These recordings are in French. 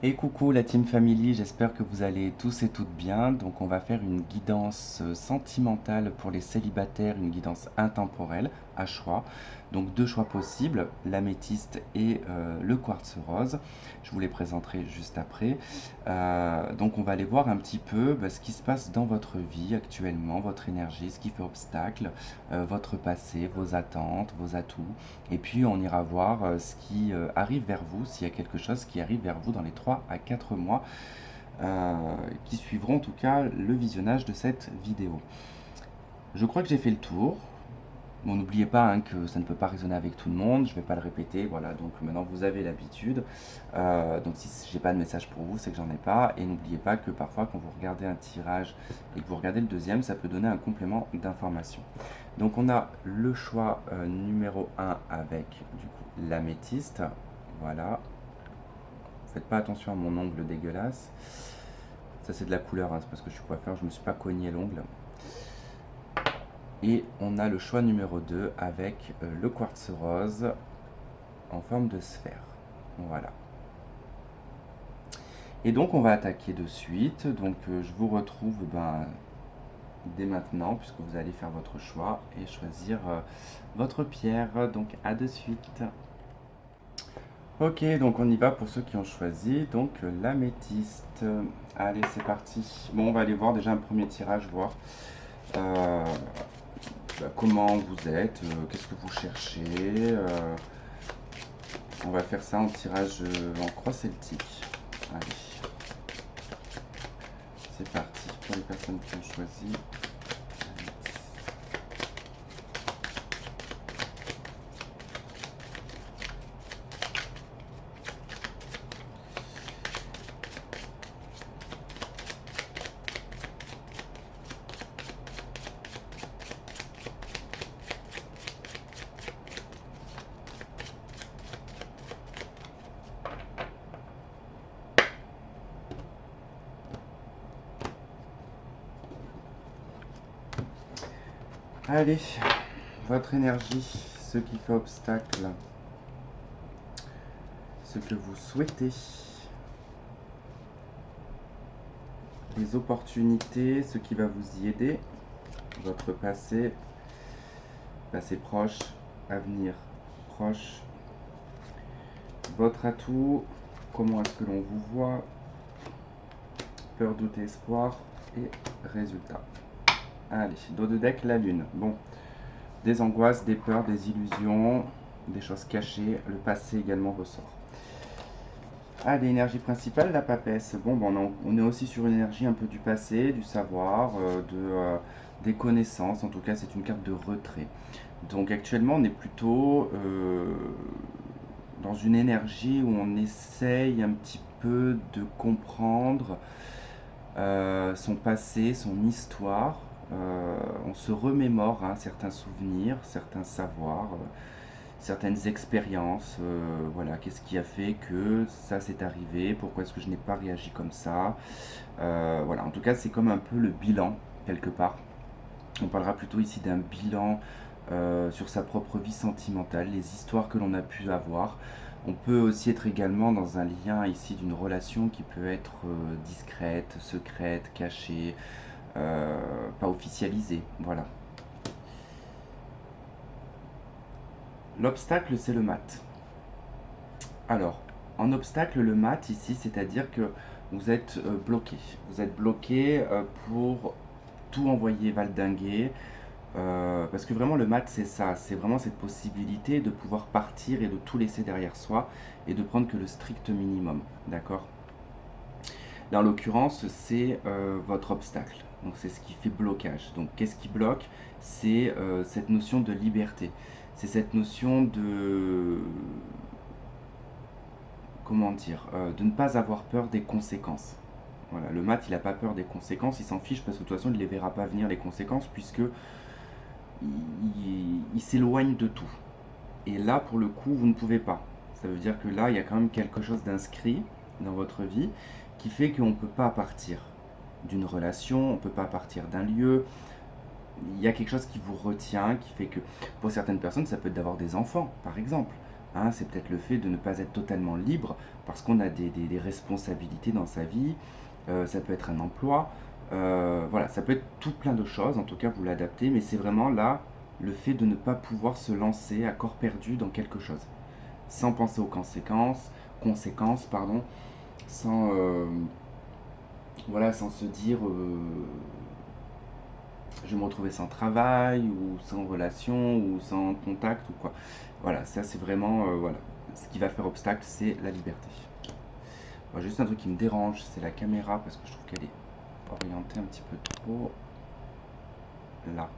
Et coucou la Team Family, j'espère que vous allez tous et toutes bien. Donc on va faire une guidance sentimentale pour les célibataires, une guidance intemporelle à choix. Donc deux choix possibles, l'améthyste et le quartz rose. Je vous les présenterai juste après. Donc on va aller voir un petit peu ce qui se passe dans votre vie actuellement, votre énergie, ce qui fait obstacle, votre passé, vos attentes, vos atouts. Et puis on ira voir ce qui arrive vers vous, s'il y a quelque chose qui arrive vers vous dans les 3 à 4 mois qui suivront en tout cas le visionnage de cette vidéo. Je crois que j'ai fait le tour. Bon, n'oubliez pas que ça ne peut pas résonner avec tout le monde, je ne vais pas le répéter, voilà, donc maintenant vous avez l'habitude. Donc si j'ai pas de message pour vous, c'est que j'en ai pas. Et n'oubliez pas que parfois quand vous regardez un tirage et que vous regardez le deuxième, ça peut donner un complément d'information. Donc on a le choix numéro 1 avec du coup l'améthyste, voilà. Faites pas attention à mon ongle dégueulasse. Ça c'est de la couleur, c'est parce que je suis coiffeur, je me suis pas cogné l'ongle. Et on a le choix numéro 2 avec le quartz rose en forme de sphère. Voilà. Et donc on va attaquer de suite. Donc je vous retrouve dès maintenant puisque vous allez faire votre choix et choisir votre pierre. Donc à de suite. Ok, donc on y va pour ceux qui ont choisi. Donc l'améthyste. Allez, c'est parti. Bon, on va aller voir déjà un premier tirage, voir comment vous êtes, qu'est-ce que vous cherchez. On va faire ça en tirage en croix celtique. Allez, c'est parti pour les personnes qui ont choisi. Allez, votre énergie, ce qui fait obstacle, ce que vous souhaitez, les opportunités, ce qui va vous y aider, votre passé, passé proche, avenir proche, votre atout, comment est-ce que l'on vous voit, peur, doute, espoir et résultat. Allez, dos de deck, la lune. Bon, des angoisses, des peurs, des illusions, des choses cachées, le passé également ressort. Allez, énergie principale, la papesse. Bon, on est aussi sur une énergie un peu du passé, du savoir, des connaissances. En tout cas, c'est une carte de retrait. Donc actuellement, on est plutôt dans une énergie où on essaye un petit peu de comprendre son passé, son histoire. On se remémore certains souvenirs, certains savoirs, certaines expériences. Voilà, qu'est-ce qui a fait que ça s'est arrivé, pourquoi est-ce que je n'ai pas réagi comme ça. Voilà, en tout cas, c'est comme un peu le bilan, quelque part. On parlera plutôt ici d'un bilan sur sa propre vie sentimentale, les histoires que l'on a pu avoir. On peut aussi être également dans un lien ici d'une relation qui peut être discrète, secrète, cachée, pas officialisée. Voilà. L'obstacle, c'est le mat. Alors, en obstacle, le mat ici, c'est-à-dire que vous êtes bloqué. Vous êtes bloqué pour tout envoyer valdinguer. Parce que vraiment le mat c'est ça, c'est vraiment cette possibilité de pouvoir partir et de tout laisser derrière soi et de prendre que le strict minimum, d'accord. Là en l'occurrence c'est votre obstacle, donc c'est ce qui fait blocage. Donc qu'est-ce qui bloque? C'est cette notion de liberté, c'est cette notion de, comment dire, de ne pas avoir peur des conséquences. Voilà, le mat il n'a pas peur des conséquences, il s'en fiche parce que de toute façon il ne les verra pas venir les conséquences puisque il s'éloigne de tout. Et là, pour le coup, vous ne pouvez pas. Ça veut dire que là, il y a quand même quelque chose d'inscrit dans votre vie qui fait qu'on ne peut pas partir d'une relation, on ne peut pas partir d'un lieu. Il y a quelque chose qui vous retient, qui fait que, pour certaines personnes, ça peut être d'avoir des enfants, par exemple. hein, c'est peut-être le fait de ne pas être totalement libre parce qu'on a des responsabilités dans sa vie. Ça peut être un emploi, voilà, ça peut être tout plein de choses. En tout cas, vous l'adaptez, mais c'est vraiment là le fait de ne pas pouvoir se lancer à corps perdu dans quelque chose, sans penser aux conséquences, pardon, sans, voilà, sans se dire je vais me retrouver sans travail ou sans relation ou sans contact ou quoi. Voilà, ça c'est vraiment voilà, ce qui va faire obstacle, c'est la liberté. Bon, juste un truc qui me dérange, c'est la caméra parce que je trouve qu'elle est orientée un petit peu trop là.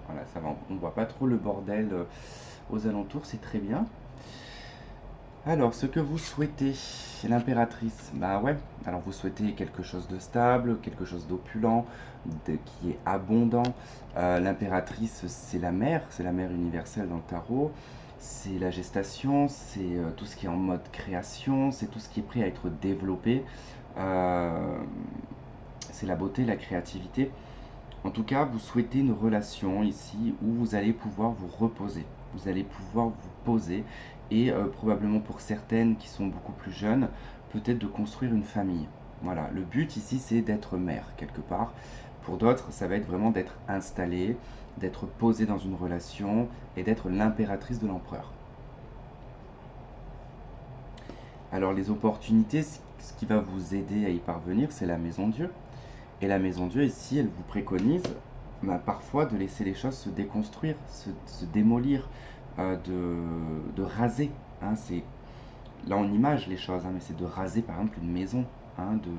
Voilà, ça va, on voit pas trop le bordel aux alentours, c'est très bien. Alors, ce que vous souhaitez, l'impératrice, bah ouais, alors vous souhaitez quelque chose de stable, quelque chose d'opulent, qui est abondant. L'impératrice, c'est la mère universelle dans le tarot, c'est la gestation, c'est tout ce qui est en mode création, c'est tout ce qui est prêt à être développé, euh, c'est la beauté, la créativité. En tout cas, vous souhaitez une relation ici où vous allez pouvoir vous reposer, vous allez pouvoir vous poser et probablement pour certaines qui sont beaucoup plus jeunes, peut-être de construire une famille. Voilà, le but ici c'est d'être mère quelque part. Pour d'autres, ça va être vraiment d'être installé, d'être posé dans une relation et d'être l'impératrice de l'empereur. Alors les opportunités, ce qui va vous aider à y parvenir, c'est la maison Dieu. Et la maison Dieu, ici, elle vous préconise parfois de laisser les choses se déconstruire, se démolir, de raser. Hein, là, on image les choses, hein, mais c'est de raser, par exemple, une maison, hein, de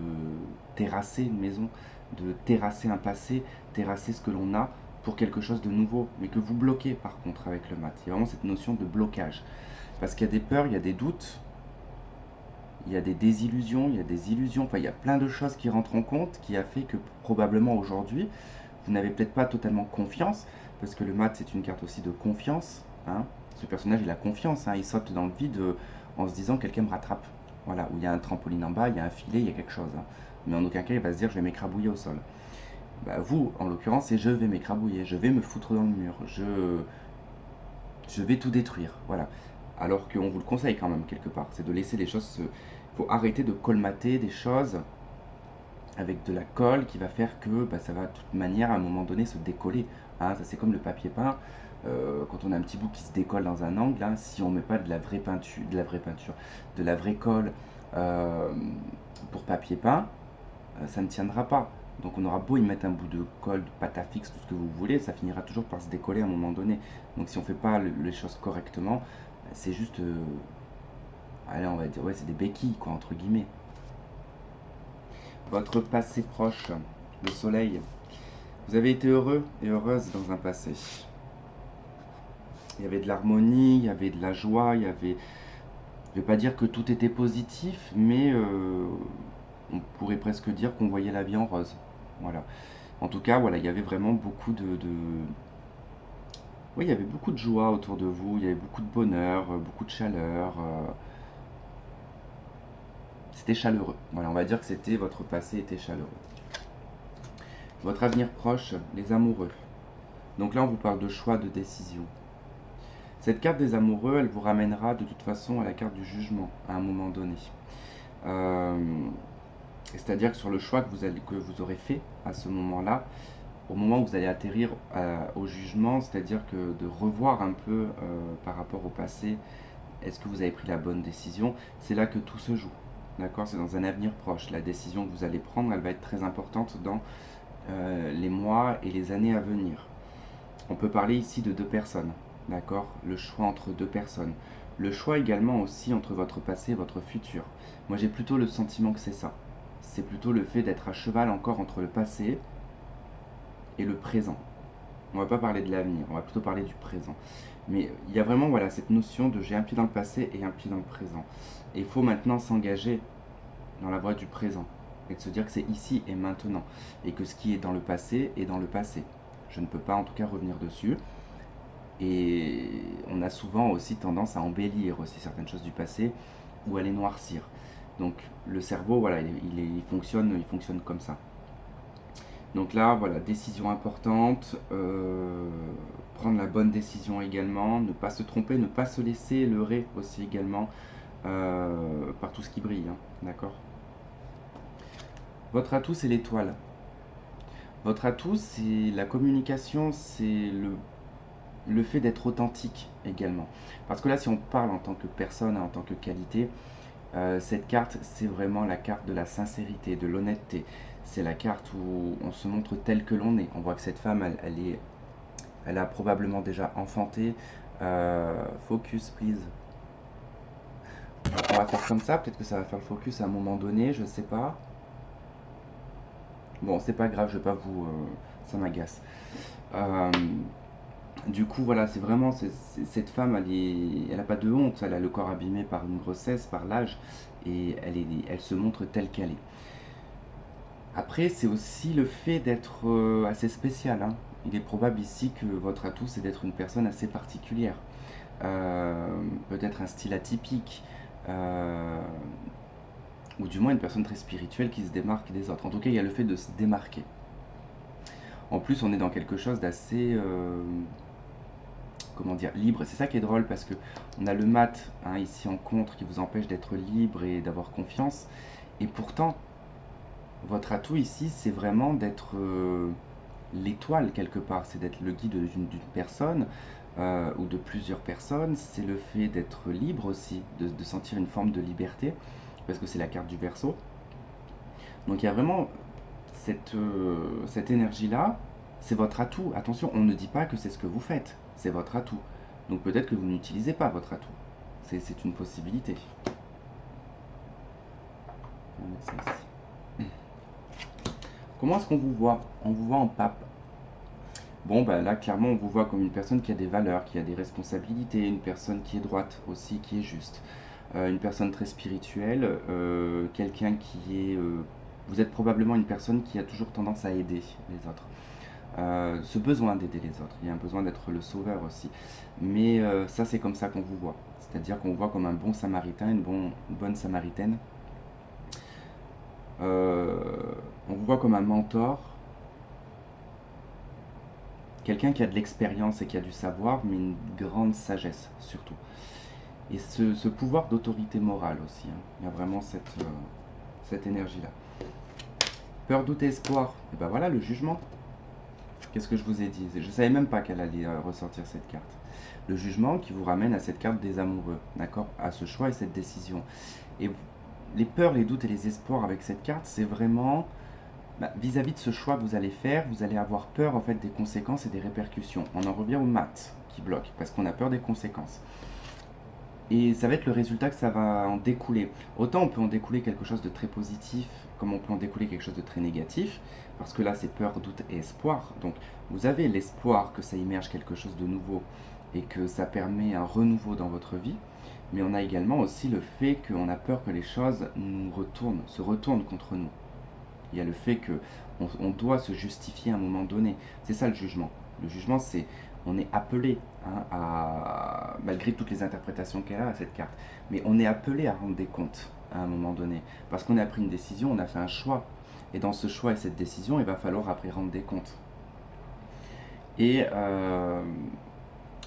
terrasser une maison, de terrasser un passé, terrasser ce que l'on a pour quelque chose de nouveau, mais que vous bloquez, par contre, avec le mat. Il y a vraiment cette notion de blocage. Parce qu'il y a des peurs, il y a des doutes, il y a des désillusions, il y a des illusions, enfin il y a plein de choses qui rentrent en compte qui a fait que probablement aujourd'hui vous n'avez peut-être pas totalement confiance, parce que le mat c'est une carte aussi de confiance, hein. Ce personnage il a confiance, hein. Il saute dans le vide en se disant quelqu'un me rattrape, voilà, où il y a un trampoline en bas, il y a un filet, il y a quelque chose, hein. Mais en aucun cas il va se dire je vais m'écrabouiller au sol. Bah, vous en l'occurrence c'est je vais m'écrabouiller, je vais me foutre dans le mur, je vais tout détruire, voilà. Alors qu'on vous le conseille quand même quelque part, c'est de laisser les choses se... Il faut arrêter de colmater des choses avec de la colle qui va faire que bah, ça va de toute manière à un moment donné se décoller. Hein, ça c'est comme le papier peint, quand on a un petit bout qui se décolle dans un angle, hein, si on ne met pas de la vraie peinture, de la vraie colle euh, pour papier peint, ça ne tiendra pas. Donc on aura beau y mettre un bout de colle, de pâte à fixe, tout ce que vous voulez, ça finira toujours par se décoller à un moment donné. Donc si on ne fait pas les choses correctement, c'est juste, allez on va dire, ouais c'est des béquilles quoi, entre guillemets. Votre passé proche, le soleil. Vous avez été heureux et heureuse dans un passé. Il y avait de l'harmonie, il y avait de la joie, il y avait... Je ne vais pas dire que tout était positif, mais on pourrait presque dire qu'on voyait la vie en rose. Voilà. En tout cas, voilà, il y avait vraiment beaucoup oui, il y avait beaucoup de joie autour de vous, il y avait beaucoup de bonheur, beaucoup de chaleur. C'était chaleureux. Voilà, on va dire que c'était votre passé était chaleureux. Votre avenir proche, les amoureux. Donc là, on vous parle de choix, de décision. Cette carte des amoureux, elle vous ramènera de toute façon à la carte du jugement à un moment donné. C'est-à-dire que sur le choix que vous aurez fait à ce moment-là, au moment où vous allez atterrir au jugement, c'est-à-dire que de revoir un peu par rapport au passé, est-ce que vous avez pris la bonne décision? C'est là que tout se joue. D'accord? C'est dans un avenir proche. La décision que vous allez prendre, elle va être très importante dans les mois et les années à venir. On peut parler ici de deux personnes. D'accord? Le choix entre deux personnes. Le choix également aussi entre votre passé et votre futur. Moi j'ai plutôt le sentiment que c'est ça. C'est plutôt le fait d'être à cheval encore entre le passé et le présent. On va pas parler de l'avenir, on va plutôt parler du présent. Mais il y a vraiment voilà, cette notion de j'ai un pied dans le passé et un pied dans le présent. Et il faut maintenant s'engager dans la voie du présent. Et de se dire que c'est ici et maintenant. Et que ce qui est dans le passé est dans le passé. Je ne peux pas en tout cas revenir dessus. Et on a souvent aussi tendance à embellir aussi certaines choses du passé ou à les noircir. Donc le cerveau, voilà, il fonctionne comme ça. Donc là, voilà, décision importante, prendre la bonne décision également, ne pas se tromper, ne pas se laisser leurrer aussi également par tout ce qui brille, hein, d'accord? Votre atout, c'est l'étoile. Votre atout, c'est la communication, c'est le fait d'être authentique également. Parce que là, si on parle en tant que personne, en tant que qualité, cette carte, c'est vraiment la carte de la sincérité, de l'honnêteté. C'est la carte où on se montre tel que l'on est. On voit que cette femme, elle a probablement déjà enfanté. Focus, please. On va faire comme ça. Peut-être que ça va faire le focus à un moment donné. Je sais pas. Bon, c'est pas grave. Je vais pas vous. Ça m'agace. Euh, Du coup, voilà, c'est vraiment cette femme, elle a pas de honte, elle a le corps abîmé par une grossesse, par l'âge, et elle se montre telle qu'elle est. Après, c'est aussi le fait d'être assez spécial, hein. Il est probable ici que votre atout, c'est d'être une personne assez particulière. Peut-être un style atypique, euh, ou du moins une personne très spirituelle qui se démarque des autres. En tout cas, il y a le fait de se démarquer. En plus, on est dans quelque chose d'assez comment dire, libre. C'est ça qui est drôle parce que on a le mat, hein, ici en contre qui vous empêche d'être libre et d'avoir confiance. Et pourtant, votre atout ici, c'est vraiment d'être l'étoile quelque part. C'est d'être le guide d'une personne ou de plusieurs personnes. C'est le fait d'être libre aussi, de sentir une forme de liberté parce que c'est la carte du Verseau. Donc il y a vraiment cette énergie-là, c'est votre atout. Attention, on ne dit pas que c'est ce que vous faites, c'est votre atout. Donc peut-être que vous n'utilisez pas votre atout. C'est une possibilité. On va mettre ça ici. Comment est-ce qu'on vous voit? On vous voit en pape. Bon, bah là, clairement, on vous voit comme une personne qui a des valeurs, qui a des responsabilités, une personne qui est droite aussi, qui est juste. Une personne très spirituelle, quelqu'un qui est... vous êtes probablement une personne qui a toujours tendance à aider les autres. Ce besoin d'aider les autres. Il y a un besoin d'être le sauveur aussi. Mais ça, c'est comme ça qu'on vous voit. C'est-à-dire qu'on vous voit comme un bon samaritain, une bonne samaritaine. On vous voit comme un mentor, quelqu'un qui a de l'expérience et qui a du savoir, mais une grande sagesse surtout. Et ce pouvoir d'autorité morale aussi, hein. Il y a vraiment cette énergie-là. Peur, doute et espoir. Et ben voilà le jugement. Qu'est-ce que je vous ai dit? Je ne savais même pas qu'elle allait ressortir cette carte. Le jugement qui vous ramène à cette carte des amoureux, d'accord? À ce choix et cette décision. Et les peurs, les doutes et les espoirs avec cette carte, c'est vraiment vis-à-vis de ce choix que vous allez faire, vous allez avoir peur en fait des conséquences et des répercussions. On en revient au mat qui bloque, parce qu'on a peur des conséquences. Et ça va être le résultat que ça va en découler. Autant on peut en découler quelque chose de très positif, comme on peut en découler quelque chose de très négatif, parce que là c'est peur, doute et espoir. Donc vous avez l'espoir que ça immerge quelque chose de nouveau et que ça permet un renouveau dans votre vie, mais on a également aussi le fait qu'on a peur que les choses se retournent contre nous. Il y a le fait qu'on doit se justifier à un moment donné. C'est ça le jugement. Le jugement, c'est on est appelé, hein, malgré toutes les interprétations qu'elle a à cette carte, mais on est appelé à rendre des comptes à un moment donné. Parce qu'on a pris une décision, on a fait un choix. Et dans ce choix et cette décision, il va falloir après rendre des comptes. Et, euh,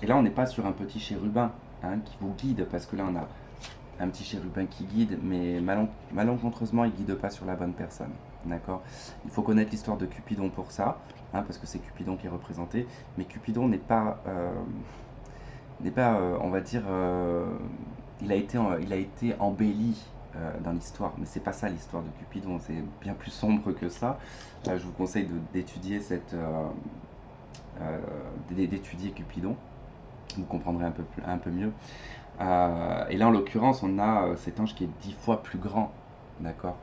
et là, on n'est pas sur un petit chérubin, hein, qui vous guide, parce que là, on a un petit chérubin qui guide, mais malencontreusement, il ne guide pas sur la bonne personne. D'accord? Il faut connaître l'histoire de Cupidon pour ça, hein, parce que c'est Cupidon qui est représenté, mais Cupidon n'est pas on va dire, il a été embelli dans l'histoire, mais c'est pas ça l'histoire de Cupidon, c'est bien plus sombre que ça. Je vous conseille d'étudier d'étudier Cupidon, vous comprendrez un peu mieux. Et là, en l'occurrence, on a cet ange qui est 10 fois plus grand, d'accord,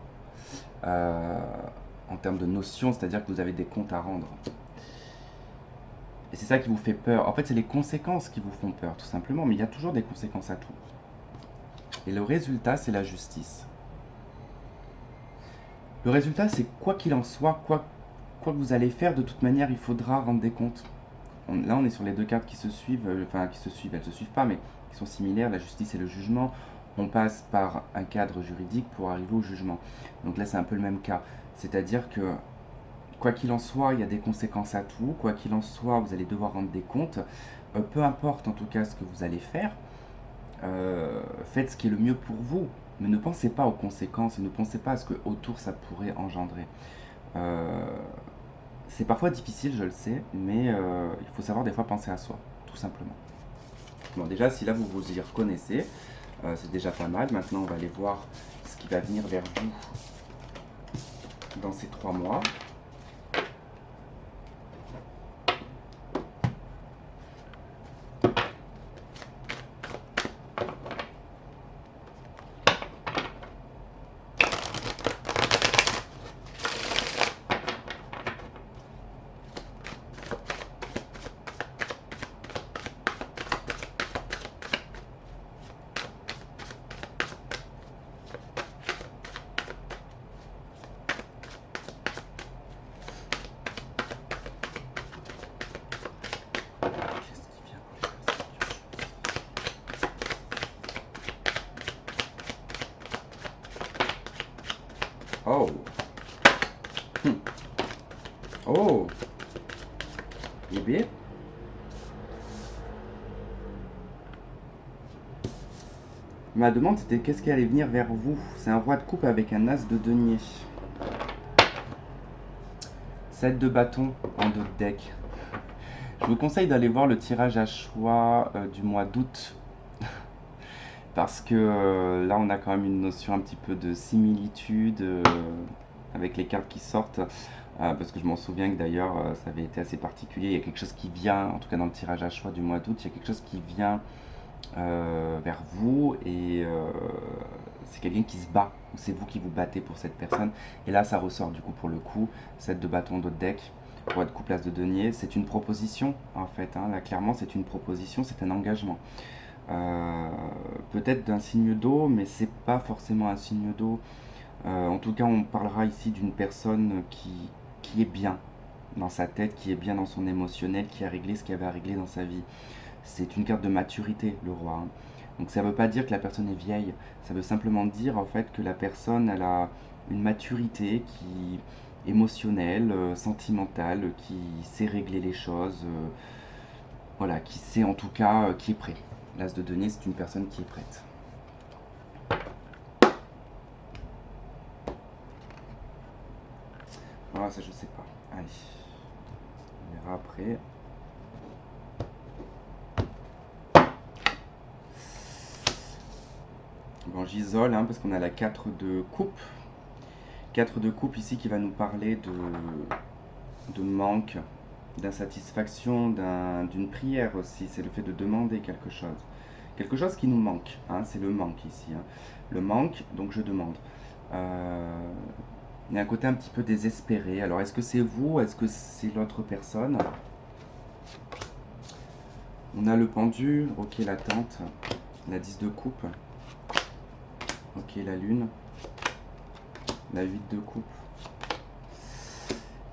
euh, en termes de notion, c'est-à-dire que vous avez des comptes à rendre. Et c'est ça qui vous fait peur. En fait, c'est les conséquences qui vous font peur, tout simplement, mais il y a toujours des conséquences à tout. Et le résultat, c'est la justice. Le résultat, c'est quoi qu'il en soit, quoi que vous allez faire, de toute manière, il faudra rendre des comptes. Là, on est sur les deux cartes qui se suivent, enfin qui se suivent, elles ne se suivent pas, mais qui sont similaires, la justice et le jugement. On passe par un cadre juridique pour arriver au jugement. Donc là, c'est un peu le même cas. C'est-à-dire que Quoi qu'il en soit, il y a des conséquences à tout. Quoi qu'il en soit, vous allez devoir rendre des comptes. Peu importe en tout cas ce que vous allez faire, faites ce qui est le mieux pour vous. Mais ne pensez pas aux conséquences et ne pensez pas à ce que autour ça pourrait engendrer. Euh, c'est parfois difficile, je le sais, mais il faut savoir des fois penser à soi, tout simplement. Bon, déjà, si là vous vous y reconnaissez, c'est déjà pas mal. Maintenant, on va aller voir ce qui va venir vers vous dans ces 3 mois. Oh. Oh. Eh bien. Ma demande c'était qu'est-ce qui allait venir vers vous. C'est un roi de coupe avec un as de denier. 7 de bâton en dos de deck. Je vous conseille d'aller voir le tirage à choix du mois d'août. Parce que là on a quand même une notion un petit peu de similitude avec les cartes qui sortent. Parce que je m'en souviens que d'ailleurs ça avait été assez particulier. Il y a quelque chose qui vient, en tout cas dans le tirage à choix du mois d'août, il y a quelque chose qui vient vers vous et c'est quelqu'un qui se bat ou c'est vous qui vous battez pour cette personne. Et là ça ressort du coup pour le coup, 7 de bâton d'autres deck, roi de coupe, as de denier, c'est une proposition en fait, hein. Là clairement c'est une proposition, c'est un engagement. Peut-être d'un signe d'eau, mais c'est pas forcément un signe d'eau. En tout cas on parlera ici d'une personne qui est bien dans sa tête, qui est bien dans son émotionnel, qui a réglé ce qu'il avait à régler dans sa vie. C'est une carte de maturité, le roi, hein. Donc ça ne veut pas dire que la personne est vieille, ça veut simplement dire en fait que la personne elle a une maturité qui émotionnelle, sentimentale, qui sait régler les choses, voilà, qui sait en tout cas qui est prêt. L'as de denier, c'est une personne qui est prête. Ah, ça je sais pas. Allez, on verra après. Bon, j'isole hein, parce qu'on a la 4 de coupe. 4 de coupe ici qui va nous parler de manque, d'insatisfaction, d'une prière aussi. C'est le fait de demander quelque chose. Quelque chose qui nous manque, hein, c'est le manque ici, hein. Le manque, donc je demande. Il y a un côté un petit peu désespéré. Alors est-ce que c'est vous? Est-ce que c'est l'autre personne? On a le pendu, ok l'attente, la 10 de coupe, ok la lune, la 8 de coupe,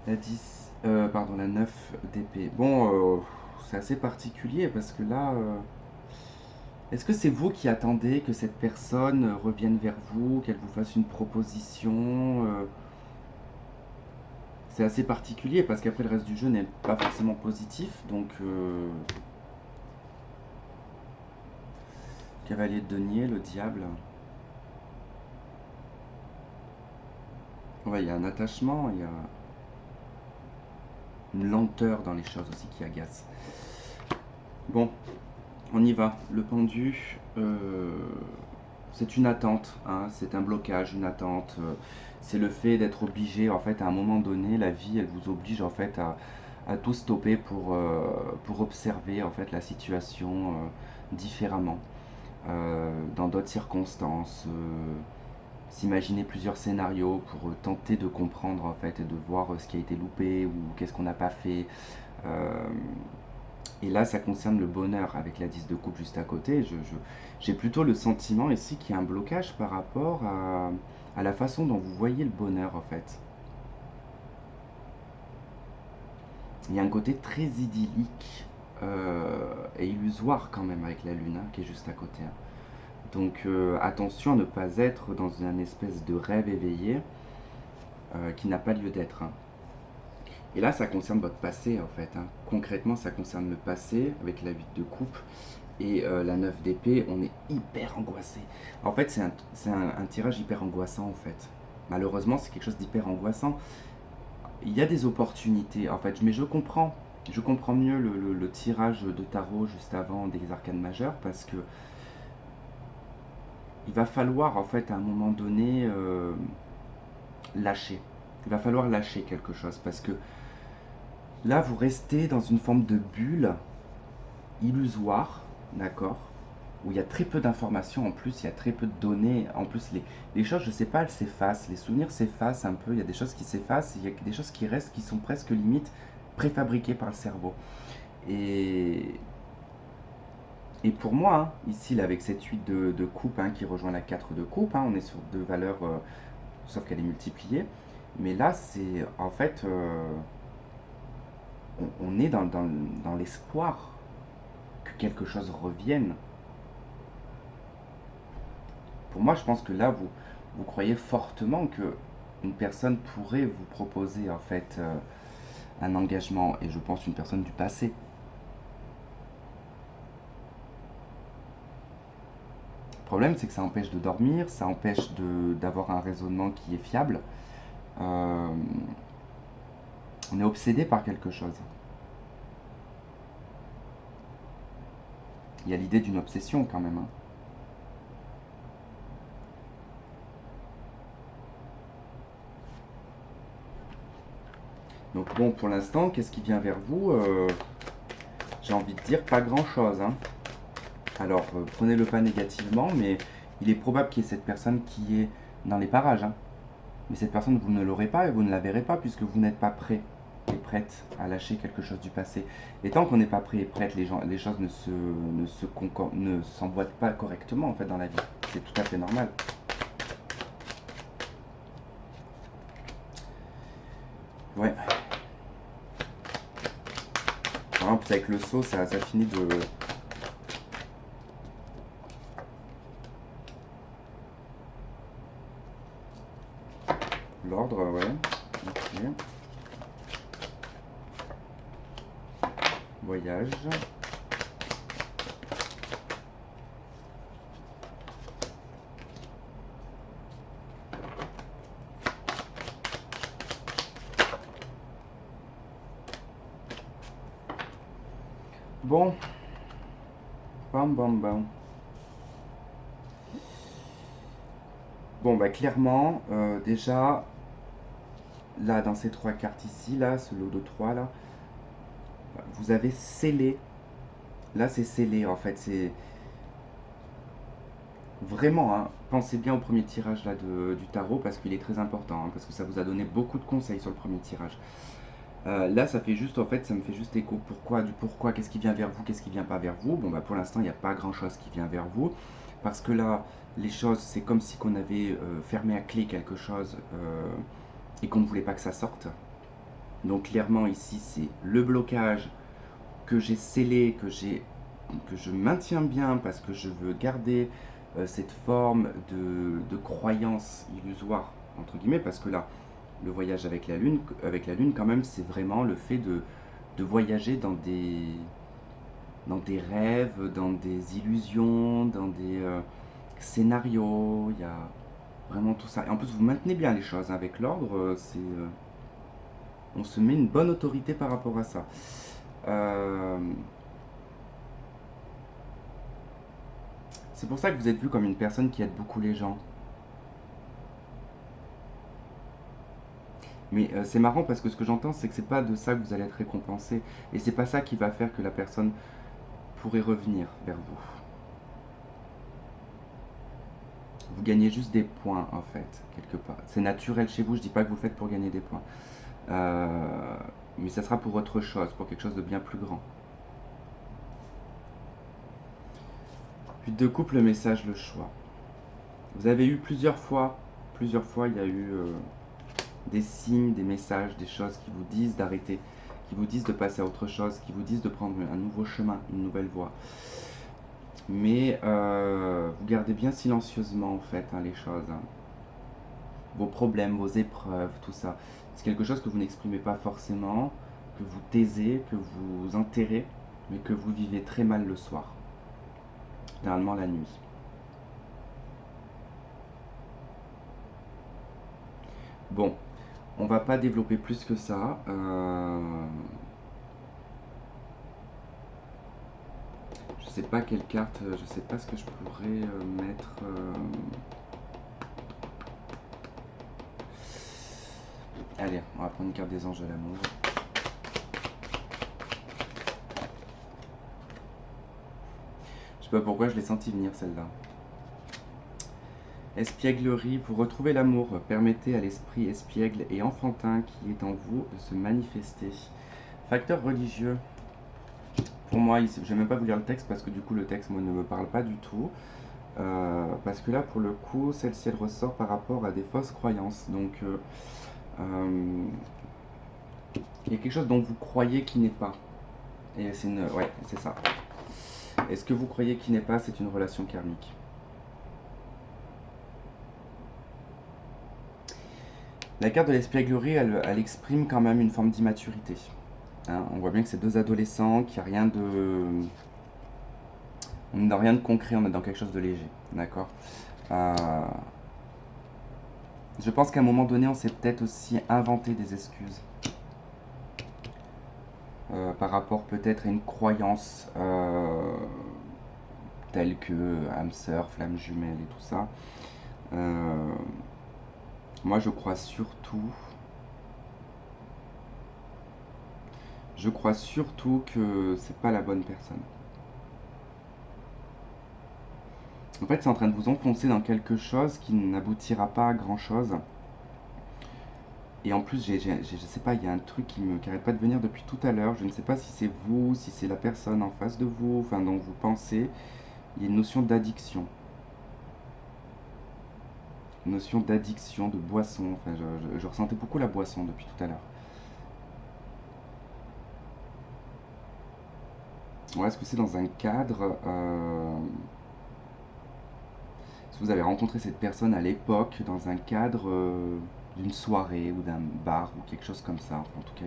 la 10, pardon, la 9 d'épée. Bon, c'est assez particulier parce que là, est-ce que c'est vous qui attendez que cette personne revienne vers vous, qu'elle vous fasse une proposition C'est assez particulier parce qu'après le reste du jeu n'est pas forcément positif, donc cavalier de denier, le diable. Ouais, il y a un attachement, il y a une lenteur dans les choses aussi qui agace. Bon, on y va. Le pendu, c'est une attente, hein, c'est un blocage, une attente. C'est le fait d'être obligé, en fait, à un moment donné, la vie, elle vous oblige, en fait, à tout stopper pour observer, en fait, la situation différemment, dans d'autres circonstances. S'imaginer plusieurs scénarios pour tenter de comprendre, en fait, et de voir ce qui a été loupé ou qu'est-ce qu'on n'a pas fait. Euh, et là, ça concerne le bonheur avec la 10 de coupe juste à côté. J'ai plutôt le sentiment ici qu'il y a un blocage par rapport à la façon dont vous voyez le bonheur en fait. Il y a un côté très idyllique et illusoire quand même avec la lune hein, qui est juste à côté, hein. Donc attention à ne pas être dans une espèce de rêve éveillé qui n'a pas lieu d'être, hein. Et là, ça concerne votre passé, en fait, hein. Concrètement, ça concerne le passé, avec la 8 de coupe. Et la 9 d'épée, on est hyper angoissé. En fait, un tirage hyper angoissant, en fait. Malheureusement, c'est quelque chose d'hyper angoissant. Il y a des opportunités, en fait, mais je comprends. Je comprends mieux le tirage de tarot juste avant des arcanes majeures, parce que il va falloir, en fait, à un moment donné, lâcher. Il va falloir lâcher quelque chose, parce que là, vous restez dans une forme de bulle illusoire, d'accord, où il y a très peu d'informations en plus, il y a très peu de données. En plus, les choses, je sais pas, elles s'effacent, les souvenirs s'effacent un peu, il y a des choses qui s'effacent, il y a des choses qui restent, qui sont presque limite préfabriquées par le cerveau. Et, et pour moi, hein, ici, là, avec cette 8 de coupe hein, qui rejoint la 4 de coupe, hein, on est sur deux valeurs, sauf qu'elle est multipliée. Mais là, c'est en fait, on est dans l'espoir que quelque chose revienne. Pour moi, je pense que là, vous croyez fortement que une personne pourrait vous proposer en fait un engagement, et je pense une personne du passé. Le problème, c'est que ça empêche de dormir, ça empêche d'avoir un raisonnement qui est fiable. Euh, on est obsédé par quelque chose. Il y a l'idée d'une obsession quand même, hein. Donc bon, pour l'instant, qu'est-ce qui vient vers vous? J'ai envie de dire pas grand-chose, hein. Alors, prenez-le pas négativement, mais il est probable qu'il y ait cette personne qui est dans les parages, hein. Mais cette personne, vous ne l'aurez pas et vous ne la verrez pas puisque vous n'êtes pas prêt et prête à lâcher quelque chose du passé. Et tant qu'on n'est pas prêt et prête, les choses ne s'emboîtent pas correctement en fait dans la vie. C'est tout à fait normal. Ouais. Par exemple, avec le saut, ça finit de... L'ordre, ouais. Ok. Voyage. Bon. Bam, bam, bam. Bon, bah clairement, déjà, là, dans ces trois cartes ici, là, ce lot de 3 là, vous avez scellé. Là, c'est scellé, en fait. C'est vraiment, hein, pensez bien au premier tirage là, du tarot, parce qu'il est très important, hein, parce que ça vous a donné beaucoup de conseils sur le premier tirage. Là, ça fait juste, en fait, ça me fait juste écho. Pourquoi, qu'est-ce qui vient vers vous, qu'est-ce qui vient pas vers vous. Bon, bah, pour l'instant, il n'y a pas grand-chose qui vient vers vous, parce que là, les choses, c'est comme si qu'on avait fermé à clé quelque chose et qu'on ne voulait pas que ça sorte. Donc, clairement, ici, c'est le blocage que j'ai scellé, que je maintiens bien, parce que je veux garder cette forme de croyance illusoire, entre guillemets, parce que là, le voyage avec la lune quand même, c'est vraiment le fait de voyager dans des rêves, dans des illusions, dans des scénarios. Il y a vraiment tout ça. Et en plus, vous maintenez bien les choses, hein, avec l'ordre. On se met une bonne autorité par rapport à ça. C'est pour ça que vous êtes vu comme une personne qui aide beaucoup les gens. Mais c'est marrant parce que ce que j'entends, c'est que c'est pas de ça que vous allez être récompensé. Et c'est pas ça qui va faire que la personne pourrait revenir vers vous. Vous gagnez juste des points en fait, quelque part. C'est naturel chez vous, je dis pas que vous le faites pour gagner des points. Mais ça sera pour autre chose, pour quelque chose de bien plus grand. Puis de couple, le message, le choix. Vous avez eu plusieurs fois, il y a eu des signes, des messages, des choses qui vous disent d'arrêter, qui vous disent de passer à autre chose, qui vous disent de prendre un nouveau chemin, une nouvelle voie. Mais vous gardez bien silencieusement en fait hein, les choses. Hein. vos problèmes, vos épreuves, tout ça. C'est quelque chose que vous n'exprimez pas forcément, que vous taisez, que vous enterrez, mais que vous vivez très mal le soir, généralement la nuit. Bon, on va pas développer plus que ça. Je sais pas quelle carte, je sais pas ce que je pourrais mettre. Allez, on va prendre une carte des anges de l'amour. Je sais pas pourquoi je l'ai senti venir celle-là. Espièglerie, pour retrouver l'amour, permettez à l'esprit espiègle et enfantin qui est en vous de se manifester. Facteur religieux. Pour moi, je ne vais même pas vous lire le texte parce que du coup le texte moi, ne me parle pas du tout. Parce que là, pour le coup, celle-ci, elle ressort par rapport à des fausses croyances. Donc, il y a quelque chose dont vous croyez qui n'est pas. Et c'est une... Ouais, c'est ça. Et ce que vous croyez qui n'est pas, c'est une relation karmique. La carte de l'espièglerie, elle exprime quand même une forme d'immaturité. Hein, on voit bien que c'est deux adolescents, qu'il n'y a rien de... On n'a rien de concret, on est dans quelque chose de léger. D'accord. Je pense qu'à un moment donné, on s'est peut-être aussi inventé des excuses. Par rapport peut-être à une croyance telle que âme sœur, flamme jumelle et tout ça. Moi, je crois surtout que c'est pas la bonne personne. En fait, c'est en train de vous enfoncer dans quelque chose qui n'aboutira pas à grand chose. Et en plus, je sais pas, il y a un truc qui n'arrête pas de venir depuis tout à l'heure. Je ne sais pas si c'est vous, si c'est la personne en face de vous, enfin, dont vous pensez. Il y a une notion d'addiction. Une notion d'addiction, de boisson. Enfin, je ressentais beaucoup la boisson depuis tout à l'heure. Ouais, est-ce que c'est dans un cadre est-ce que vous avez rencontré cette personne à l'époque dans un cadre d'une soirée ou d'un bar ou quelque chose comme ça? Enfin, en tout cas,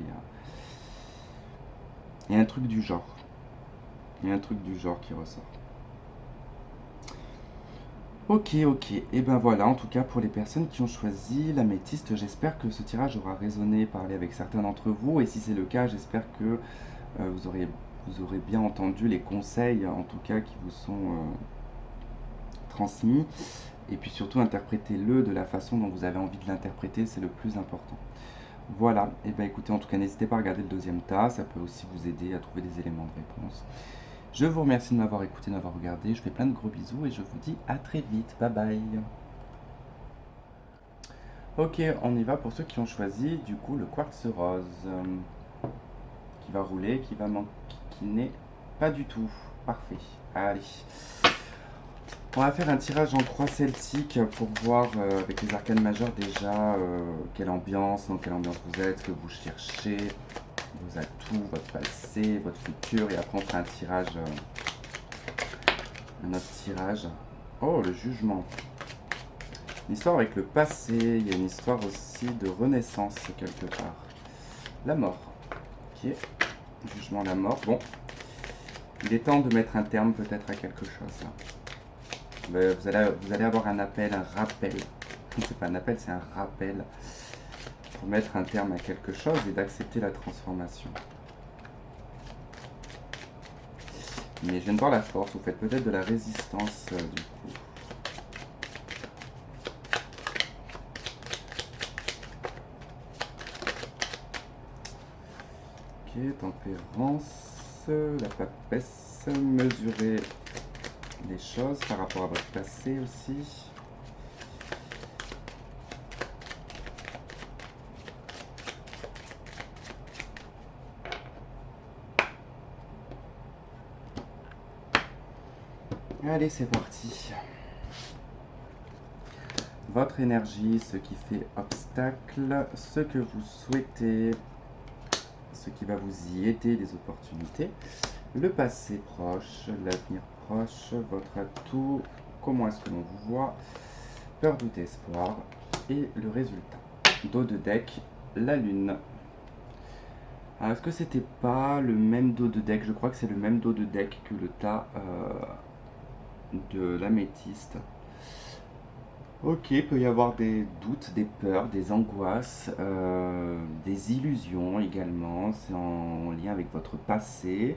il y a un truc du genre. Il y a un truc du genre qui ressort. Ok, ok. Et ben voilà, en tout cas pour les personnes qui ont choisi l'améthyste, j'espère que ce tirage aura résonné, parlé avec certains d'entre vous. Et si c'est le cas, j'espère que vous aurez bien entendu les conseils, en tout cas, qui vous sont transmis. Et puis surtout, interprétez-le de la façon dont vous avez envie de l'interpréter, c'est le plus important. Voilà, et ben écoutez, en tout cas, n'hésitez pas à regarder le deuxième tas, ça peut aussi vous aider à trouver des éléments de réponse. Je vous remercie de m'avoir écouté, de m'avoir regardé, je fais plein de gros bisous et je vous dis à très vite, bye bye. Ok, on y va pour ceux qui ont choisi du coup le quartz rose, qui va rouler, qui n'est pas du tout, parfait, allez. On va faire un tirage en croix celtique pour voir avec les arcanes majeures déjà dans quelle ambiance vous êtes, ce que vous cherchez, vos atouts, votre passé, votre futur. Et après on fera un tirage, un autre tirage. Oh, le jugement. Une histoire avec le passé, il y a une histoire aussi de renaissance quelque part. La mort. Ok, jugement, la mort. Bon, il est temps de mettre un terme peut-être à quelque chose là. Vous allez avoir un appel, un rappel. C'est pas un appel, c'est un rappel pour mettre un terme à quelque chose et d'accepter la transformation. Mais je viens de voir la force, vous faites peut-être de la résistance du coup. Ok, tempérance, la papesse, mesurer les choses par rapport à votre passé aussi. Allez, c'est parti. Votre énergie, ce qui fait obstacle, ce que vous souhaitez, ce qui va vous y aider, les opportunités, le passé proche, l'avenir proche, votre atout, comment est-ce que l'on vous voit, peur, doute, espoir, et le résultat. Dos de deck, la lune. Alors, est-ce que c'était pas le même dos de deck? Je crois que c'est le même dos de deck que le tas de l'améthyste. Ok, il peut y avoir des doutes, des peurs, des angoisses, des illusions également. C'est en lien avec votre passé.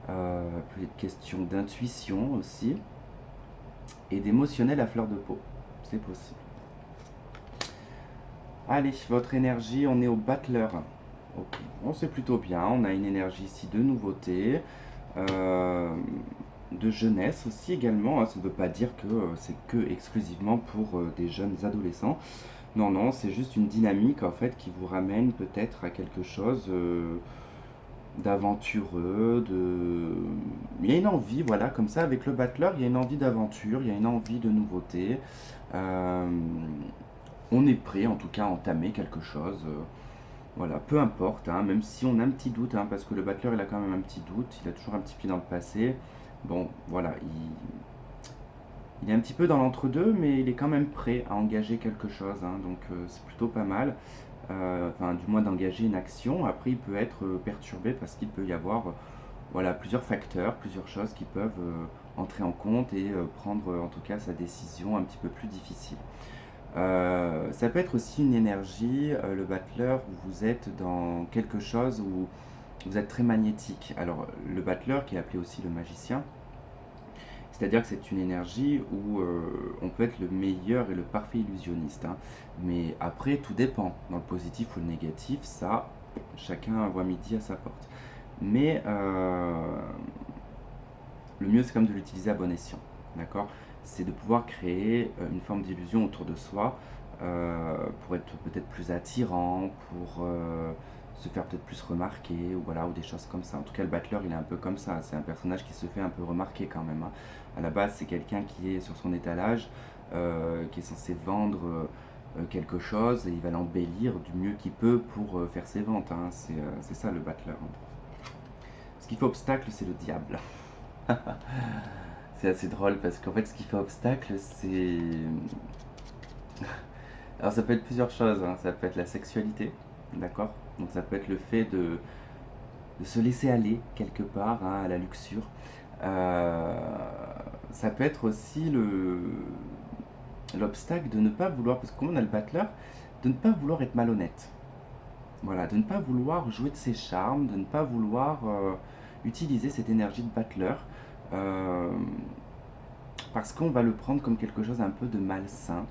Peut-être question d'intuition aussi. Et d'émotionnel à fleur de peau. C'est possible. Allez, votre énergie, on est au battleur. Ok, bon, c'est plutôt bien. On a une énergie ici de nouveauté. De jeunesse aussi également, hein. Ça ne veut pas dire que c'est que exclusivement pour des jeunes adolescents. Non, non, c'est juste une dynamique en fait qui vous ramène peut-être à quelque chose d'aventureux, de... Il y a une envie, voilà, comme ça avec le battleur, il y a une envie d'aventure, il y a une envie de nouveauté. On est prêt en tout cas à entamer quelque chose. Voilà, peu importe, hein, même si on a un petit doute, hein, parce que le battleur il a quand même un petit doute, il a toujours un petit pied dans le passé. Bon, voilà, il est un petit peu dans l'entre-deux, mais il est quand même prêt à engager quelque chose, hein, donc c'est plutôt pas mal. Enfin, du moins d'engager une action. Après, il peut être perturbé parce qu'il peut y avoir voilà, plusieurs facteurs, plusieurs choses qui peuvent entrer en compte et prendre en tout cas sa décision un petit peu plus difficile. Ça peut être aussi une énergie, le battleur, où vous êtes dans quelque chose où vous êtes très magnétique. Alors, le battleur, qui est appelé aussi le magicien, c'est-à-dire que c'est une énergie où on peut être le meilleur et le parfait illusionniste, hein. Mais après, tout dépend. Dans le positif ou le négatif, ça, chacun voit midi à sa porte. Mais le mieux, c'est comme de l'utiliser à bon escient. D'accord? C'est de pouvoir créer une forme d'illusion autour de soi pour être peut-être plus attirant, pour se faire peut-être plus remarquer, ou voilà, ou des choses comme ça. En tout cas, le battleur, il est un peu comme ça. C'est un personnage qui se fait un peu remarquer quand même, hein. À la base, c'est quelqu'un qui est sur son étalage, qui est censé vendre quelque chose, et il va l'embellir du mieux qu'il peut pour faire ses ventes, hein. C'est ça le battleur, hein. Ce qui fait obstacle, c'est le diable. C'est assez drôle parce qu'en fait, ce qui fait obstacle, c'est. Alors, ça peut être plusieurs choses, hein. Ça peut être la sexualité, d'accord? Donc, ça peut être le fait de se laisser aller quelque part, hein, à la luxure. Ça peut être aussi l'obstacle de ne pas vouloir, parce que comme on a le battleur, de ne pas vouloir être malhonnête. Voilà, de ne pas vouloir jouer de ses charmes, de ne pas vouloir utiliser cette énergie de battleur. Euh, Parce qu'on va le prendre comme quelque chose un peu de malsain.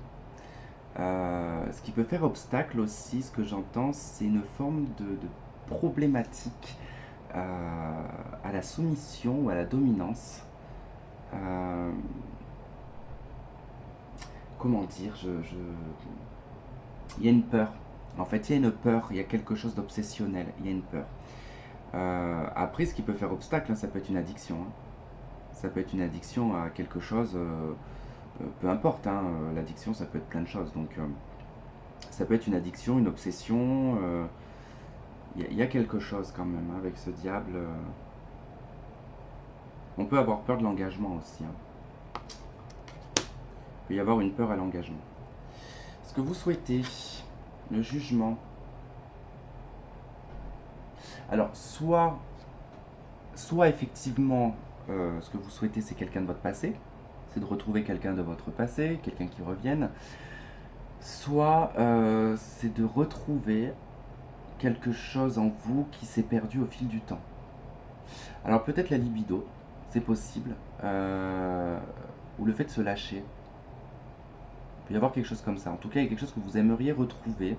Ce qui peut faire obstacle aussi, ce que j'entends, c'est une forme de problématique à la soumission ou à la dominance. Euh, comment dire, il y a une peur. En fait, il y a une peur, il y a quelque chose d'obsessionnel, il y a une peur. Après, ce qui peut faire obstacle, hein, ça peut être une addiction, hein. Ça peut être une addiction à quelque chose, peu importe, hein, l'addiction, ça peut être plein de choses. Donc, ça peut être une addiction, une obsession. Il y a quelque chose quand même, hein, avec ce diable. On peut avoir peur de l'engagement aussi, hein. Il peut y avoir une peur à l'engagement. Ce que vous souhaitez, le jugement. Alors, soit effectivement, ce que vous souhaitez, c'est quelqu'un de votre passé, c'est de retrouver quelqu'un de votre passé, quelqu'un qui revienne. Soit c'est de retrouver quelque chose en vous qui s'est perdu au fil du temps. Alors peut-être la libido, c'est possible, ou le fait de se lâcher. Il peut y avoir quelque chose comme ça. En tout cas, il y a quelque chose que vous aimeriez retrouver,